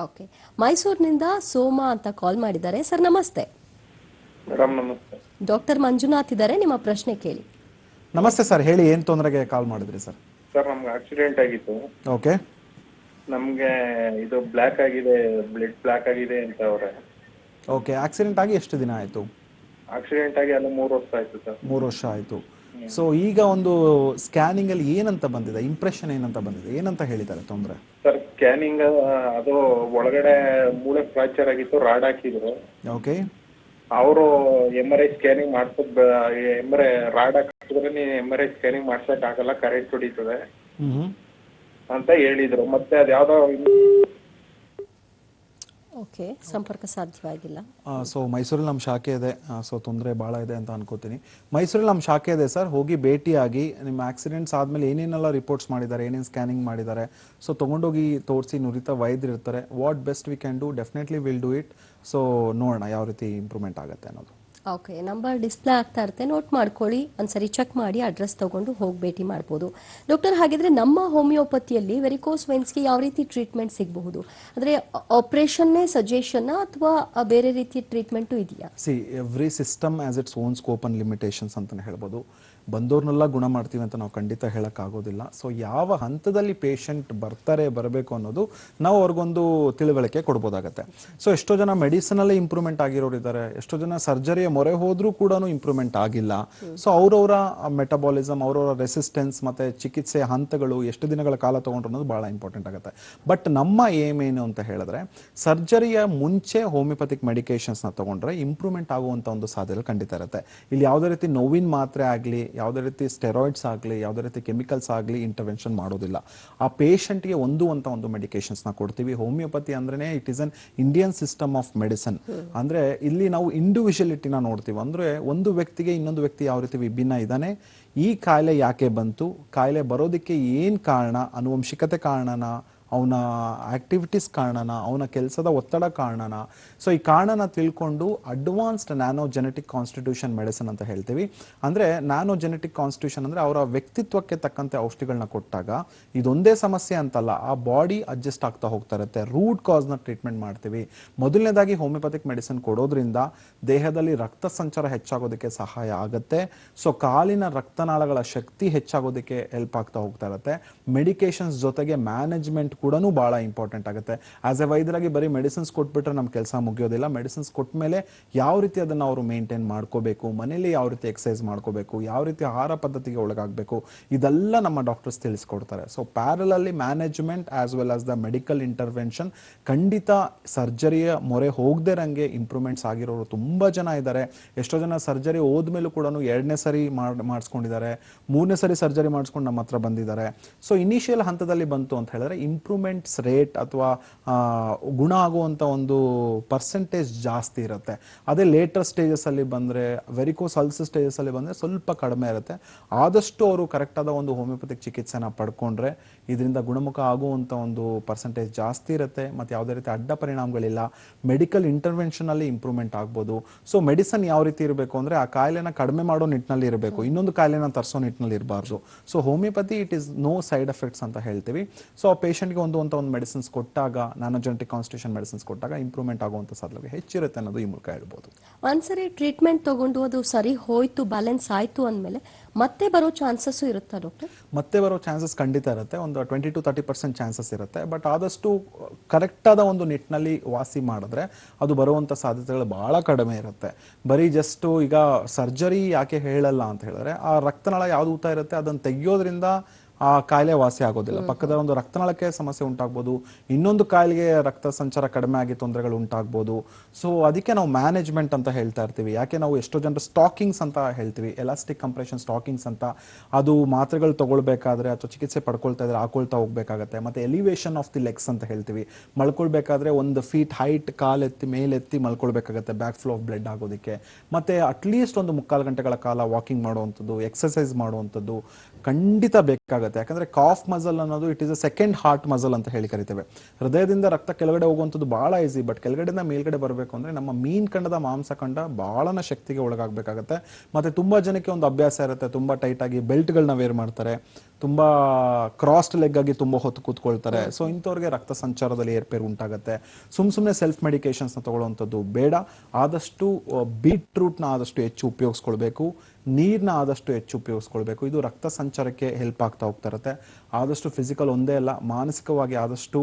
ಓಕೆ, ಮೈಸೂರಿನಿಂದ ಸೋಮಾ ಅಂತ ಕಾಲ್ ಮಾಡಿದ್ದಾರೆ. ಸರ್ ನಮಸ್ತೆ. ಮೇಡಮ್ ನಮಸ್ತೆ. ಡಾಕ್ಟರ್ ಮಂಜುನಾಥ್ ಇದ್ದಾರೆ, ನಿಮ್ಮ ಪ್ರಶ್ನೆ ಕೇಳಿ. ನಮಸ್ತೆ ಸರ್, ಹೇಳಿ ಏನು ತೊಂದರೆಗೆ ಕಾಲ್ ಮಾಡಿದ್ರಿ ಸರ್? ಸರ್ ನಮ್ಗೆ ಆಕ್ಸಿಡೆಂಟ್ ಆಗಿತ್ತು. ಓಕೆ, ನಮ್ಗೆ ಇದು ಬ್ಲ್ಯಾಕ್ ಆಗಿದೆ, ಬ್ಲಡ್ ಬ್ಲ್ಯಾಕ್ ಆಗಿದೆ ಅಂತ ಅವ್ರೆ. ಓಕೆ, ಆಕ್ಸಿಡೆಂಟ್ ಆಗಿ ಎಷ್ಟು ದಿನ ಆಯಿತು? ಆಕ್ಸಿಡೆಂಟ್ ಆಗಿ ಅಲ್ಲ 3 ವರ್ಷ ಆಯ್ತು ಸರ್. 3 ವರ್ಷ ಆಯಿತು. ಸೊ ಈಗ ಒಂದು ಸ್ಕ್ಯಾನಿಂಗ್ ಅಲ್ಲಿ ಏನಂತ ಬಂದಿದೆ, ಇಂಪ್ರೆಷನ್ ಏನಂತ ಬಂದಿದೆ, ಏನಂತ ಹೇಳಿದ್ದಾರೆ ತೊಂದರೆ? ಸರ್ ಸ್ಕ್ಯಾನಿಂಗ್ ಅದು ಒಳಗಡೆ ಮೂಳೆ ಫ್ರಾಕ್ಚರ್ ಆಗಿತ್ತು, ರಾಡ್ ಹಾಕಿದ್ರು. ಓಕೆ, ಅವರು MRI ಸ್ಕ್ಯಾನಿಂಗ್ ಮಾಡ್ಸೋದ್ MRI ರಾಡ್ ಹಾಕಿದ್ರೆ ನೀವು MRI ಸ್ಕ್ಯಾನಿಂಗ್ ಮಾಡ್ಸಕ್ ಆಗಲ್ಲ, ಕರೆಂಟ್ ಹೊಡಿತದೆ ಅಂತ ಹೇಳಿದ್ರು. ಮತ್ತೆ ಅದ್ಯಾವ್ದೋ ಓಕೆ, ಸಂಪರ್ಕ ಸಾಧ್ಯವಾಗಿಲ್ಲ. ಸೊ ಮೈಸೂರಲ್ಲಿ ನಮ್ಮ ಶಾಖೆ ಇದೆ. ಸೊ ತೊಂದರೆ ಭಾಳ ಇದೆ ಅಂತ ಅನ್ಕೋತೀನಿ. ಮೈಸೂರಲ್ಲಿ ನಮ್ಮ ಶಾಖೆ ಇದೆ ಸರ್, ಹೋಗಿ ಭೇಟಿಯಾಗಿ ನಿಮ್ಮ ಆಕ್ಸಿಡೆಂಟ್ಸ್ ಆದಮೇಲೆ ಏನೇನೆಲ್ಲ ರಿಪೋರ್ಟ್ಸ್ ಮಾಡಿದ್ದಾರೆ, ಏನೇನು ಸ್ಕ್ಯಾನಿಂಗ್ ಮಾಡಿದ್ದಾರೆ, ಸೊ ತೊಗೊಂಡೋಗಿ ತೋರಿಸಿ, ನುರಿತ ವೈದ್ಯರು ಇರ್ತಾರೆ. What best we can do, definitely will do it. So ನೋಡೋಣ ಯಾವ ರೀತಿ ಇಂಪ್ರೂವ್ಮೆಂಟ್ ಆಗುತ್ತೆ ಅನ್ನೋದು. ಓಕೆ, ನಂಬರ್ ಡಿಸ್ಪ್ಲೇ ಆಗ್ತಾ ಇರುತ್ತೆ, ನೋಟ್ ಮಾಡ್ಕೊಳ್ಳಿ, ಒಂದ್ಸರಿ ಚೆಕ್ ಮಾಡಿ ಅಡ್ರೆಸ್ ತಗೊಂಡು ಹೋಗಿ ಭೇಟಿ ಮಾಡ್ಬೋದು. ಡಾಕ್ಟರ್, ಹಾಗಿದ್ರೆ ನಮ್ಮ ಹೋಮಿಯೋಪತಿಯಲ್ಲಿ ವೆರಿಕೋಸ್ ವೈನ್ಸ್ಗೆ ಯಾವ ರೀತಿ ಟ್ರೀಟ್ಮೆಂಟ್ ಸಿಗಬಹುದು? ಅಂದರೆ ಆಪರೇಷನ್ನೇ ಸಜೆಷನ್ ಅಥವಾ ಬೇರೆ ರೀತಿಯ ಟ್ರೀಟ್ಮೆಂಟು ಇದೆಯಾ? Every system as its own scope and limitations ಅಂತಲೇ ಹೇಳ್ಬೋದು. ಬಂದವ್ರನ್ನೆಲ್ಲ ಗುಣ ಮಾಡ್ತೀವಿ ಅಂತ ನಾವು ಖಂಡಿತ ಹೇಳೋಕ್ಕಾಗೋದಿಲ್ಲ. ಸೊ ಯಾವ ಹಂತದಲ್ಲಿ ಪೇಷಂಟ್ ಬರಬೇಕು ಅನ್ನೋದು ನಾವು ಅವ್ರಿಗೊಂದು ತಿಳುವಳಿಕೆ ಕೊಡ್ಬೋದಾಗತ್ತೆ. ಸೊ ಎಷ್ಟೋ ಜನ ಮೆಡಿಸಿನಲ್ಲೇ ಇಂಪ್ರೂವ್ಮೆಂಟ್ ಆಗಿರೋರು ಇದ್ದಾರೆ, ಎಷ್ಟೋ ಜನ ಸರ್ಜರಿಯ ಮೊರೆ ಹೋದ್ರೂ ಕೂಡ ಇಂಪ್ರೂವ್ಮೆಂಟ್ ಆಗಿಲ್ಲ. ಸೊ ಅವರವರ ಮೆಟಬಾಲಿಸಮ್, ಅವರವರ ರೆಸಿಸ್ಟೆನ್ಸ್ ಮತ್ತು ಚಿಕಿತ್ಸೆಯ ಹಂತಗಳು ಎಷ್ಟು ದಿನಗಳ ಕಾಲ ತೊಗೊಂಡ್ರು ಅನ್ನೋದು ಭಾಳ ಇಂಪಾರ್ಟೆಂಟ್ ಆಗುತ್ತೆ. ಬಟ್ ನಮ್ಮ ಏಮ್ ಏನು ಅಂತ ಹೇಳಿದ್ರೆ, ಸರ್ಜರಿಯ ಮುಂಚೆ ಹೋಮಿಯೋಪತಿಕ್ ಮೆಡಿಕೇಶನ್ಸ್ನ ತೊಗೊಂಡ್ರೆ ಇಂಪ್ರೂವ್ಮೆಂಟ್ ಆಗುವಂಥ ಒಂದು ಸಾಧ್ಯತೆ ಖಂಡಿತ ಇರುತ್ತೆ. ಇಲ್ಲಿ ಯಾವುದೇ ರೀತಿ ನೋವಿನ ಮಾತ್ರೆ ಆಗಲಿ, ಯಾವುದೇ ರೀತಿ ಸ್ಟೆರಾಯ್ಡ್ಸ್ ಆಗಲಿ, ಯಾವುದೇ ರೀತಿ ಕೆಮಿಕಲ್ಸ್ ಆಗಲಿ ಇಂಟರ್ವೆನ್ಷನ್ ಮಾಡೋದಿಲ್ಲ. ಆ ಪೇಷಂಟ್ಗೆ ಒಂದು ಮೆಡಿಕೇಶನ್ಸ್ನ ಕೊಡ್ತೀವಿ. ಹೋಮಿಯೋಪತಿ ಅಂದ್ರೆ it is an Indian system of medicine. ಅಂದರೆ ಇಲ್ಲಿ ನಾವು ಇಂಡಿವಿಜುವಲಿಟಿನ ನೋಡ್ತೀವಿ. ಅಂದರೆ ಒಂದು ವ್ಯಕ್ತಿಗೆ ಇನ್ನೊಂದು ವ್ಯಕ್ತಿ ಯಾವ ರೀತಿ ವಿಭಿನ್ನ ಇದ್ದಾನೆ, ಈ ಕಾಯಿಲೆ ಯಾಕೆ ಬಂತು, ಕಾಯಿಲೆ ಬರೋದಕ್ಕೆ ಏನು ಕಾರಣ, ಆನುವಂಶಿಕತೆ ಕಾರಣನ ಅವನ ಆಕ್ಟಿವಿಟೀಸ್ ಕಾರಣನ, ಅವನ ಕೆಲಸದ ಒತ್ತಡ ಕಾರಣನ. ಸೊ ಈ ಕಾರಣನ ತಿಳ್ಕೊಂಡು advanced nano genetic constitution medicine ಅಂತ ಹೇಳ್ತೀವಿ. ಅಂದರೆ ನ್ಯಾನೋ ಜೆನೆಟಿಕ್ ಕಾನ್ಸ್ಟಿಟ್ಯೂಷನ್ ಅಂದರೆ ಅವರ ವ್ಯಕ್ತಿತ್ವಕ್ಕೆ ತಕ್ಕಂತೆ ಔಷಧಿಗಳನ್ನ ಕೊಟ್ಟಾಗ ಇದೊಂದೇ ಸಮಸ್ಯೆ ಅಂತಲ್ಲ, ಆ ಬಾಡಿ ಅಡ್ಜಸ್ಟ್ ಆಗ್ತಾ ಹೋಗ್ತಾ ಇರುತ್ತೆ. ರೂಟ್ ಕಾಸ್ನ ಟ್ರೀಟ್ಮೆಂಟ್ ಮಾಡ್ತೀವಿ. ಮೊದಲನೇದಾಗಿ ಹೋಮಿಯೋಪತಿಕ್ ಮೆಡಿಸಿನ್ ಕೊಡೋದ್ರಿಂದ ದೇಹದಲ್ಲಿ ರಕ್ತ ಸಂಚಾರ ಹೆಚ್ಚಾಗೋದಕ್ಕೆ ಸಹಾಯ ಆಗುತ್ತೆ. ಸೊ ಕಾಲಿನ ರಕ್ತನಾಳಗಳ ಶಕ್ತಿ ಹೆಚ್ಚಾಗೋದಕ್ಕೆ ಹೆಲ್ಪ್ ಆಗ್ತಾ ಹೋಗ್ತಾ ಇರುತ್ತೆ. ಮೆಡಿಕೇಶನ್ಸ್ ಜೊತೆಗೆ ಮ್ಯಾನೇಜ್ಮೆಂಟ್ ಕೂಡ ಬಹಳ ಇಂಪಾರ್ಟೆಂಟ್ ಆಗುತ್ತೆ. ಆಸ್ ಎ ವೈದ್ಯರಾಗಿ ಬರೀ ಮೆಡಿಸಿನ್ಸ್ ಕೊಟ್ಬಿಟ್ರೆ ನಮ್ಮ ಕೆಲಸ ಮುಗಿಯೋದಿಲ್ಲ. ಮೆಡಿಸಿನ್ಸ್ ಕೊಟ್ಟ ಮೇಲೆ ಯಾವ ರೀತಿ ಅದನ್ನು ಅವರು ಮೇಂಟೈನ್ ಮಾಡ್ಕೋಬೇಕು, ಮನೇಲಿ ಯಾವ ರೀತಿ ಎಕ್ಸಸೈಸ್ ಮಾಡ್ಕೋಬೇಕು, ಯಾವ ರೀತಿ ಆಹಾರ ಪದ್ಧತಿಗೆ ಒಳಗಾಗಬೇಕು, ಇದೆಲ್ಲ ನಮ್ಮ ಡಾಕ್ಟರ್ಸ್ ತಿಳಿಸ್ಕೊಡ್ತಾರೆ. ಸೊ ಪ್ಯಾರಲಲ್ಲಿ management as well as the medical intervention, ಖಂಡಿತ ಸರ್ಜರಿಯ ಮೊರೆ ಹೋಗದೇರಂಗೆ ಇಂಪ್ರೂವ್ಮೆಂಟ್ಸ್ ಆಗಿರೋರು ತುಂಬ ಜನ ಇದ್ದಾರೆ. ಎಷ್ಟೋ ಜನ ಸರ್ಜರಿ ಹೋದ್ಮೇಲೂ ಕೂಡ 2ನೇ ಸರಿ ಮಾಡಿಸ್ಕೊಂಡಿದ್ದಾರೆ, 3ನೇ ಸರಿ ಸರ್ಜರಿ ಮಾಡಿಸ್ಕೊಂಡು ನಮ್ಮ ಹತ್ರ ಬಂದಿದ್ದಾರೆ. ಸೊ ಇನಿಷಿಯಲ್ ಹಂತದಲ್ಲಿ ಬಂತು ಅಂತ ಹೇಳಿದ್ರೆ ಇಂಪ್ರೂವ್ಮೆಂಟ್ಸ್ ರೇಟ್ ಅಥವಾ ಗುಣ ಆಗುವಂಥ ಒಂದು ಪರ್ಸೆಂಟೇಜ್ ಜಾಸ್ತಿ ಇರುತ್ತೆ. ಅದೇ ಲೇಟರ್ ಸ್ಟೇಜಸ್ಸಲ್ಲಿ ಬಂದರೆ, ವೆರಿಕೋಸ್ ಅಲ್ಸರ್ ಸ್ಟೇಜಸ್ಸಲ್ಲಿ ಬಂದರೆ ಸ್ವಲ್ಪ ಕಡಿಮೆ ಇರುತ್ತೆ. ಆದಷ್ಟು ಅವರು ಕರೆಕ್ಟಾದ ಒಂದು ಹೋಮಿಯೋಪತಿಕ್ ಚಿಕಿತ್ಸೆನ ಪಡ್ಕೊಂಡ್ರೆ ಇದರಿಂದ ಗುಣಮುಖ ಆಗುವಂಥ ಒಂದು ಪರ್ಸೆಂಟೇಜ್ ಜಾಸ್ತಿ ಇರುತ್ತೆ ಮತ್ತು ಯಾವುದೇ ರೀತಿ ಅಡ್ಡ ಪರಿಣಾಮಗಳಿಲ್ಲ. ಮೆಡಿಕಲ್ ಇಂಟರ್ವೆನ್ಷನಲ್ಲಿ ಇಂಪ್ರೂವ್ಮೆಂಟ್ ಆಗ್ಬೋದು. ಸೊ ಮೆಡಿಸನ್ ಯಾವ ರೀತಿ ಇರಬೇಕು ಅಂದರೆ ಆ ಕಾಯಿಲೆನ ಕಡಿಮೆ ಮಾಡೋ ನಿಟ್ಟಿನಲ್ಲಿ ಇರಬೇಕು, ಇನ್ನೊಂದು ಕಾಯಿಲೆನ ತರಿಸೋ ನಿಟ್ಟಿನಲ್ಲಿ ಇರಬಾರ್ದು. So homoeopathy it is no side effects ಅಂತ ಹೇಳ್ತೀವಿ. ಸೊ ಆ ಪೇಷಂಟ್ಗೆ ಒಂದು ಮೆಡಿಸಿನ್ಸ್ ಕೊಟ್ಟಾಗ, ನ್ಯಾನೋಜೆನೆಟಿಕ್ ಕಾನ್ಸ್ಟಿಟ್ಯೂಷನ್ ಮೆಡಿಸಿನ್ಸ್ ಕೊಟ್ಟಾಗ ಇಂಪ್ರೂವ್ಮೆಂಟ್ ಆಗುವಂಥ ಸಾಧ್ಯತೆ ಹೆಚ್ಚಿರುತ್ತೆ ಅನ್ನೋದು ಈ ಮೂಲಕ ಹೇಳ್ಬೋದು. ಒಂದ್ಸರಿ ಟ್ರೀಟ್ಮೆಂಟ್ ತಗೊಂಡು ಅದು ಸರಿ ಹೋಯ್ತು, ಬ್ಯಾಲೆನ್ಸ್ ಆಯ್ತು ಅಂದಮೇಲೆ ಮತ್ತೆ ಬರೋ ಚಾನ್ಸಸ್ ಇರುತ್ತಾ ಡಾಕ್ಟರ್? ಮತ್ತೆ ಬರೋ ಚಾನ್ಸಸ್ ಖಂಡಿತ ಇರುತ್ತೆ. ಒಂದು 20 to 30% ಚಾನ್ಸಸ್ ಇರುತ್ತೆ. ಬಟ್ ಆದಷ್ಟು ಕರೆಕ್ಟಾದ ಒಂದು ನಿಟ್ಟಿನಲ್ಲಿ ವಾಸಿ ಮಾಡಿದ್ರೆ ಅದು ಬರುವಂಥ ಸಾಧ್ಯತೆಗಳು ಬಹಳ ಕಡಿಮೆ ಇರುತ್ತೆ. ಬರೀ ಜಸ್ಟು ಈಗ ಸರ್ಜರಿ ಯಾಕೆ ಹೇಳಲ್ಲ ಅಂತ ಹೇಳಿದ್ರೆ, ಆ ರಕ್ತನಾಳ ಯಾವ್ದು ಊತ ಇರುತ್ತೆ ಅದನ್ನು ತೆಗಿಯೋದ್ರಿಂದ ಆ ಕಾಯಿಲೆ ವಾಸಿ ಆಗೋದಿಲ್ಲ. ಪಕ್ಕದ ಒಂದು ರಕ್ತನಾಳಕ್ಕೆ ಸಮಸ್ಯೆ ಉಂಟಾಗ್ಬೋದು, ಇನ್ನೊಂದು ಕಾಯಿಲೆಗೆ ರಕ್ತ ಸಂಚಾರ ಕಡಿಮೆ ಆಗಿ ತೊಂದರೆಗಳು ಉಂಟಾಗ್ಬೋದು. ಸೊ ಅದಕ್ಕೆ ನಾವು ಮ್ಯಾನೇಜ್ಮೆಂಟ್ ಅಂತ ಹೇಳ್ತಾ ಇರ್ತೀವಿ. ಯಾಕೆ ನಾವು ಎಷ್ಟೋ ಜನರು ಸ್ಟಾಕಿಂಗ್ಸ್ ಅಂತ ಹೇಳ್ತೀವಿ, ಎಲಾಸ್ಟಿಕ್ ಕಂಪ್ರೆಷನ್ ಸ್ಟಾಕಿಂಗ್ಸ್ ಅಂತ. ಅದು ಮಾತ್ರೆಗಳು ತಗೊಳ್ಬೇಕಾದ್ರೆ ಅಥವಾ ಚಿಕಿತ್ಸೆ ಪಡ್ಕೊಳ್ತಾ ಇದ್ರೆ ಹಾಕೊಳ್ತಾ ಹೋಗ್ಬೇಕಾಗತ್ತೆ. ಮತ್ತು ಎಲಿವೇಶನ್ ಆಫ್ ದಿ ಲೆಗ್ಸ್ ಅಂತ ಹೇಳ್ತೀವಿ. ಮಲ್ಕೊಳ್ಬೇಕಾದ್ರೆ 1 feet ಹೈಟ್ ಕಾಲೆತ್ತಿ ಮೇಲೆತ್ತಿ ಮಲ್ಕೊಳ್ಬೇಕಾಗತ್ತೆ ಬ್ಯಾಕ್ ಫ್ಲೋ ಆಫ್ ಬ್ಲಡ್ ಆಗೋದಕ್ಕೆ. ಮತ್ತು ಅಟ್ಲೀಸ್ಟ್ ಒಂದು 3/4 ಗಂಟೆಗಳ ಕಾಲ ವಾಕಿಂಗ್ ಮಾಡುವಂಥದ್ದು, ಎಕ್ಸಸೈಸ್ ಮಾಡುವಂಥದ್ದು ಖಂಡಿತ ಬೇಕಾಗುತ್ತೆ. ಯಾಕಂದ್ರೆ ಕಾಫ್ ಮಸಲ್ ಅನ್ನೋದು it is a second heart muscle ಅಂತ ಹೇಳಿ ಕರಿತೇವೆ. ಹೃದಯದಿಂದ ರಕ್ತ ಕೆಳಗಡೆ ಹೋಗುವಂಥದ್ದು ಬಹಳ ಈಸಿ, ಬಟ್ ಕೆಳಗಡೆಯಿಂದ ಮೇಲ್ಗಡೆ ಬರಬೇಕು ಅಂದ್ರೆ ನಮ್ಮ ಮೀನ್ಖಂಡದ ಮಾಂಸಖಂಡ ಬಹಳನ ಶಕ್ತಿಗೆ ಒಳಗಾಗಬೇಕಾಗತ್ತೆ. ಮತ್ತೆ ತುಂಬಾ ಜನಕ್ಕೆ ಒಂದು ಅಭ್ಯಾಸ ಇರುತ್ತೆ, ತುಂಬಾ ಟೈಟ್ ಆಗಿ ಬೆಲ್ಟ್ಗಳನ್ನ ವೇರ್ ಮಾಡ್ತಾರೆ, ತುಂಬಾ ಕ್ರಾಸ್ಡ್ ಲೆಗ್ ಆಗಿ ತುಂಬಾ ಹೊತ್ತು ಕೂತ್ಕೊಳ್ತಾರೆ. ಸೊ ಇಂಥವ್ರಿಗೆ ರಕ್ತ ಸಂಚಾರದಲ್ಲಿ ಏರ್ಪೇರು ಉಂಟಾಗುತ್ತೆ. ಸುಮ್ಮನೆ ಸೆಲ್ಫ್ ಮೆಡಿಕೇಶನ್ಸ್ನ ತಗೊಳ್ಳುವಂಥದ್ದು ಬೇಡ. ಆದಷ್ಟು ಬೀಟ್ರೂಟ್ನ ಆದಷ್ಟು ಹೆಚ್ಚು ಉಪಯೋಗಿಸ್ಕೊಳ್ಬೇಕು, ನೀರನ್ನ ಆದಷ್ಟು ಹೆಚ್ಚು ಉಪಯೋಗಿಸ್ಕೊಳ್ಬೇಕು. ಇದು ರಕ್ತ ಸಂಚಾರಕ್ಕೆ ಹೆಲ್ಪ್ ಆಗ್ತಾ ಹೋಗ್ತಾ ಇರುತ್ತೆ. ಆದಷ್ಟು ಫಿಸಿಕಲ್ ಒಂದೇ ಅಲ್ಲ, ಮಾನಸಿಕವಾಗಿ ಆದಷ್ಟು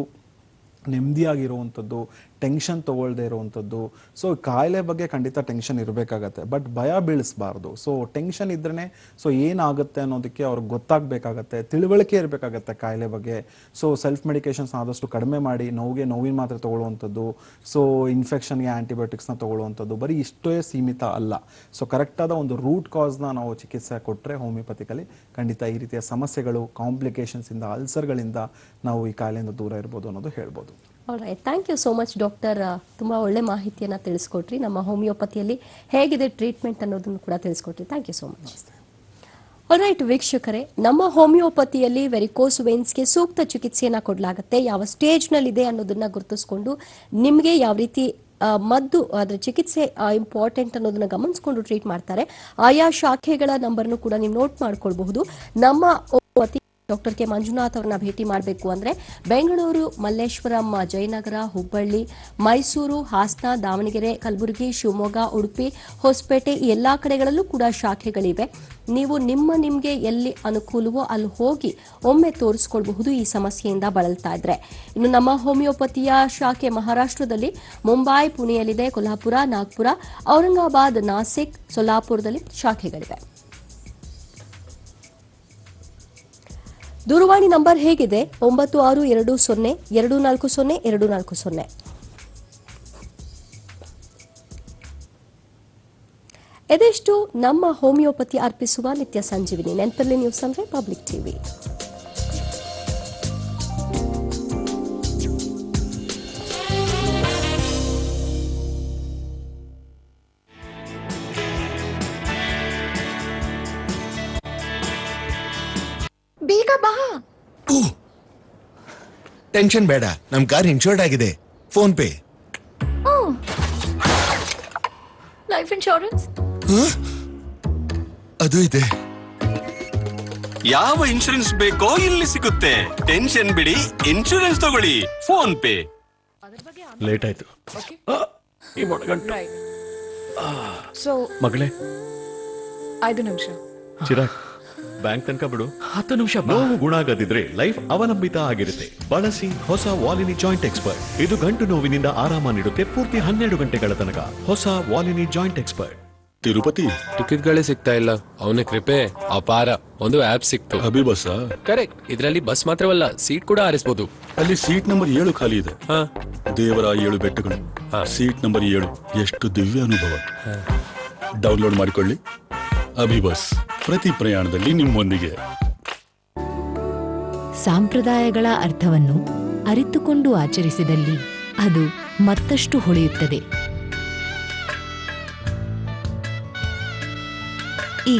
ನೆಮ್ಮದಿಯಾಗಿರುವಂಥದ್ದು, ಟೆನ್ಷನ್ ತಗೊಳ್ಳದೆ ಇರುವಂಥದ್ದು. ಸೊ ಕಾಯಿಲೆ ಬಗ್ಗೆ ಖಂಡಿತ ಟೆನ್ಷನ್ ಇರಬೇಕಾಗತ್ತೆ, ಬಟ್ ಭಯ ಬೀಳಿಸಬಾರ್ದು. ಸೊ ಟೆನ್ಷನ್ ಇದ್ರೇ ಸೊ ಏನಾಗುತ್ತೆ ಅನ್ನೋದಕ್ಕೆ ಅವ್ರಿಗೆ ಗೊತ್ತಾಗಬೇಕಾಗತ್ತೆ, ತಿಳುವಳಿಕೆ ಇರಬೇಕಾಗತ್ತೆ ಕಾಯಿಲೆ ಬಗ್ಗೆ. ಸೊ ಸೆಲ್ಫ್ ಮೆಡಿಕೇಶನ್ಸ್ ಆದಷ್ಟು ಕಡಿಮೆ ಮಾಡಿ, ನೋವಿನ ಮಾತ್ರೆ ತಗೊಳ್ಳುವಂಥದ್ದು, ಸೊ ಇನ್ಫೆಕ್ಷನ್ಗೆ ಆ್ಯಂಟಿಬಯೋಟಿಕ್ಸ್ನ ತಗೊಳ್ಳುವಂಥದ್ದು ಬರೀ ಇಷ್ಟೇ ಸೀಮಿತ ಅಲ್ಲ. ಸೊ ಕರೆಕ್ಟಾದ ಒಂದು ರೂಟ್ ಕಾಸ್ನ ನಾವು ಚಿಕಿತ್ಸೆ ಕೊಟ್ಟರೆ ಹೋಮಿಯೋಪತಿಕಲಿ ಖಂಡಿತ ಈ ರೀತಿಯ ಸಮಸ್ಯೆಗಳು, ಕಾಂಪ್ಲಿಕೇಶನ್ಸಿಂದ, ಅಲ್ಸರ್ಗಳಿಂದ ನಾವು ಈ ಕಾಯಿಲೆಯಿಂದ ದೂರ ಇರ್ಬೋದು ಅನ್ನೋದು ಹೇಳ್ಬೋದು. Alright, thank you so much doctor. ತುಂಬ ಒಳ್ಳೆ ಮಾಹಿತಿಯನ್ನು ತಿಳಿಸ್ಕೊಟ್ರಿ. ನಮ್ಮ ಹೋಮಿಯೋಪತಿಯಲ್ಲಿ ಹೇಗಿದೆ ಟ್ರೀಟ್ಮೆಂಟ್ ಅನ್ನೋದನ್ನು ಕೂಡ ತಿಳಿಸ್ಕೊಟ್ರಿ. Thank you so much. Alright ವೀಕ್ಷಕರೇ, ನಮ್ಮ ಹೋಮಿಯೋಪತಿಯಲ್ಲಿ ವೆರಿಕೋಸ್ ವೇನ್ಸ್ಗೆ ಸೂಕ್ತ ಚಿಕಿತ್ಸೆಯನ್ನು ಕೊಡಲಾಗುತ್ತೆ. ಯಾವ ಸ್ಟೇಜ್ನಲ್ಲಿದೆ ಅನ್ನೋದನ್ನ ಗುರುತಿಸ್ಕೊಂಡು ನಿಮಗೆ ಯಾವ ರೀತಿ ಮದ್ದು ಅದರ ಚಿಕಿತ್ಸೆ ಇಂಪಾರ್ಟೆಂಟ್ ಅನ್ನೋದನ್ನ ಗಮನಿಸಿಕೊಂಡು ಟ್ರೀಟ್ ಮಾಡ್ತಾರೆ. ಆಯಾ ಶಾಖೆಗಳ ನಂಬರ್ನು ಕೂಡ ನೀವು ನೋಟ್ ಮಾಡ್ಕೊಳ್ಬಹುದು. ನಮ್ಮ ಡಾಕ್ಟರ್ ಕೆ ಮಂಜುನಾಥ್ ಅವರನ್ನ ಭೇಟಿ ಮಾಡಬೇಕು ಅಂದ್ರೆ ಬೆಂಗಳೂರು, ಮಲ್ಲೇಶ್ವರಂ, ಜಯನಗರ, ಹುಬ್ಬಳ್ಳಿ, ಮೈಸೂರು, ಹಾಸನ, ದಾವಣಗೆರೆ, ಕಲಬುರಗಿ, ಶಿವಮೊಗ್ಗ, ಉಡುಪಿ, ಹೊಸಪೇಟೆ ಈ ಎಲ್ಲಾ ಕಡೆಗಳಲ್ಲೂ ಕೂಡ ಶಾಖೆಗಳಿವೆ. ನೀವು ನಿಮಗೆ ಎಲ್ಲಿ ಅನುಕೂಲವೋ ಅಲ್ಲಿ ಹೋಗಿ ಒಮ್ಮೆ ತೋರಿಸ್ಕೊಳ್ಬಹುದು ಈ ಸಮಸ್ಯೆಯಿಂದ ಬಳಲ್ತಾ ಇದ್ರೆ. ಇನ್ನು ನಮ್ಮ ಹೋಮಿಯೋಪತಿಯ ಶಾಖೆ ಮಹಾರಾಷ್ಟ್ರದಲ್ಲಿ ಮುಂಬೈ, ಪುಣೆಯಲ್ಲಿದೆ, ಕೊಲ್ಹಾಪುರ, ನಾಗ್ಪುರ, ಔರಂಗಾಬಾದ್, ನಾಸಿಕ್, ಸೊಲ್ಲಾಪುರದಲ್ಲಿ ಶಾಖೆಗಳಿವೆ. ದೂರವಾಣಿ ನಂಬರ್ ಹೇಗಿದೆ: 9620240240. ಇದೆಷ್ಟು ನಮ್ಮ ಹೋಮಿಯೋಪತಿ ಅರ್ಪಿಸುವ ನಿತ್ಯ ಸಂಜೀವಿನಿ. ನೆನಪಲ್ಲಿ ನ್ಯೂಸ್ ಅಂದ್ರೆ ಪಬ್ಲಿಕ್ ಟಿವಿ. ಬೇಗ ಬಾ. ಟೆನ್ಷನ್ ಬೇಡ, ನಮ್ ಕಾರ್ ಇನ್ಶೂರ್ಡ್ ಆಗಿದೆ. Phone pay. ಲೈಫ್ ಇನ್ಶೂರೆನ್ಸ್ ಅದು ಇದೆ. ಯಾವ ಇನ್ಶೂರೆನ್ಸ್ ಬೇಕೋ ಇಲ್ಲಿ ಸಿಗುತ್ತೆ. ಟೆನ್ಷನ್ ಬಿಡಿ, ಇನ್ಶೂರೆನ್ಸ್ ತಗೊಳ್ಳಿ. Phone pay. ಲೇಟ್ ಆಯ್ತು. ಈ ಮೊಣಗಂಟು. ಮಗಳೇ 5 ನಿಮಿಷ. ಚಿರಾಗ್, ಬ್ಯಾಂಕ್ ತನಕ ಬಿಡು. 10 ನಿಮಿಷ. ನೋವು ಗುಣ ಆಗದಿದ್ರೆ ಲೈಫ್ ಅವಲಂಬಿತ ಆಗಿರುತ್ತೆ. ಬಳಸಿ ಹೊಸ ವಾಲಿನಿ ಜಾಯಿಂಟ್ ಎಕ್ಸ್ಪರ್ಟ್. ಇದು ಗಂಟು ನೋವಿನಿಂದ ಆರಾಮ ನೀಡುತ್ತೆ ಪೂರ್ತಿ 12 ಗಂಟೆಗಳ ತನಕ. ಹೊಸ ವಾಲಿನಿ ಜಾಯಿಂಟ್ ಎಕ್ಸ್ಪರ್ಟ್. ತಿರುಪತಿ ಟಿಕೆಟ್ಗಳೇ ಸಿಗ್ತಾ ಇಲ್ಲ. ಅವನ ಕೃಪೆ ಅಪಾರ. ಒಂದು ಆಪ್ ಸಿಕ್ತು, ಅಭಿಬಸ್. ಕರೆಕ್ಟ್. ಇದರಲ್ಲಿ ಬಸ್ ಮಾತ್ರವಲ್ಲ, ಸೀಟ್ ಕೂಡ ಆರಿಸಬಹುದು. ಅಲ್ಲಿ ಸೀಟ್ ನಂಬರ್ 7 ಖಾಲಿ ಇದೆ. ದೇವರ 7 ಬೆಟ್ಟಗಳು. Seat number 7. ಎಷ್ಟು ದಿವ್ಯ ಅನುಭವ. ಡೌನ್ಲೋಡ್ ಮಾಡಿಕೊಳ್ಳಿ. ಅಭಿಬಸ್, ಪ್ರತಿ ಪ್ರಯಾಣದಲ್ಲಿ ನಿಮ್ಮೊಂದಿಗೆ. ಸಾಂಪ್ರದಾಯಗಳ ಅರ್ಥವನ್ನು ಅರಿತುಕೊಂಡು ಆಚರಿಸಿದಲ್ಲಿ ಅದು ಮತ್ತಷ್ಟು ಹೊಳೆಯುತ್ತದೆ. ಈ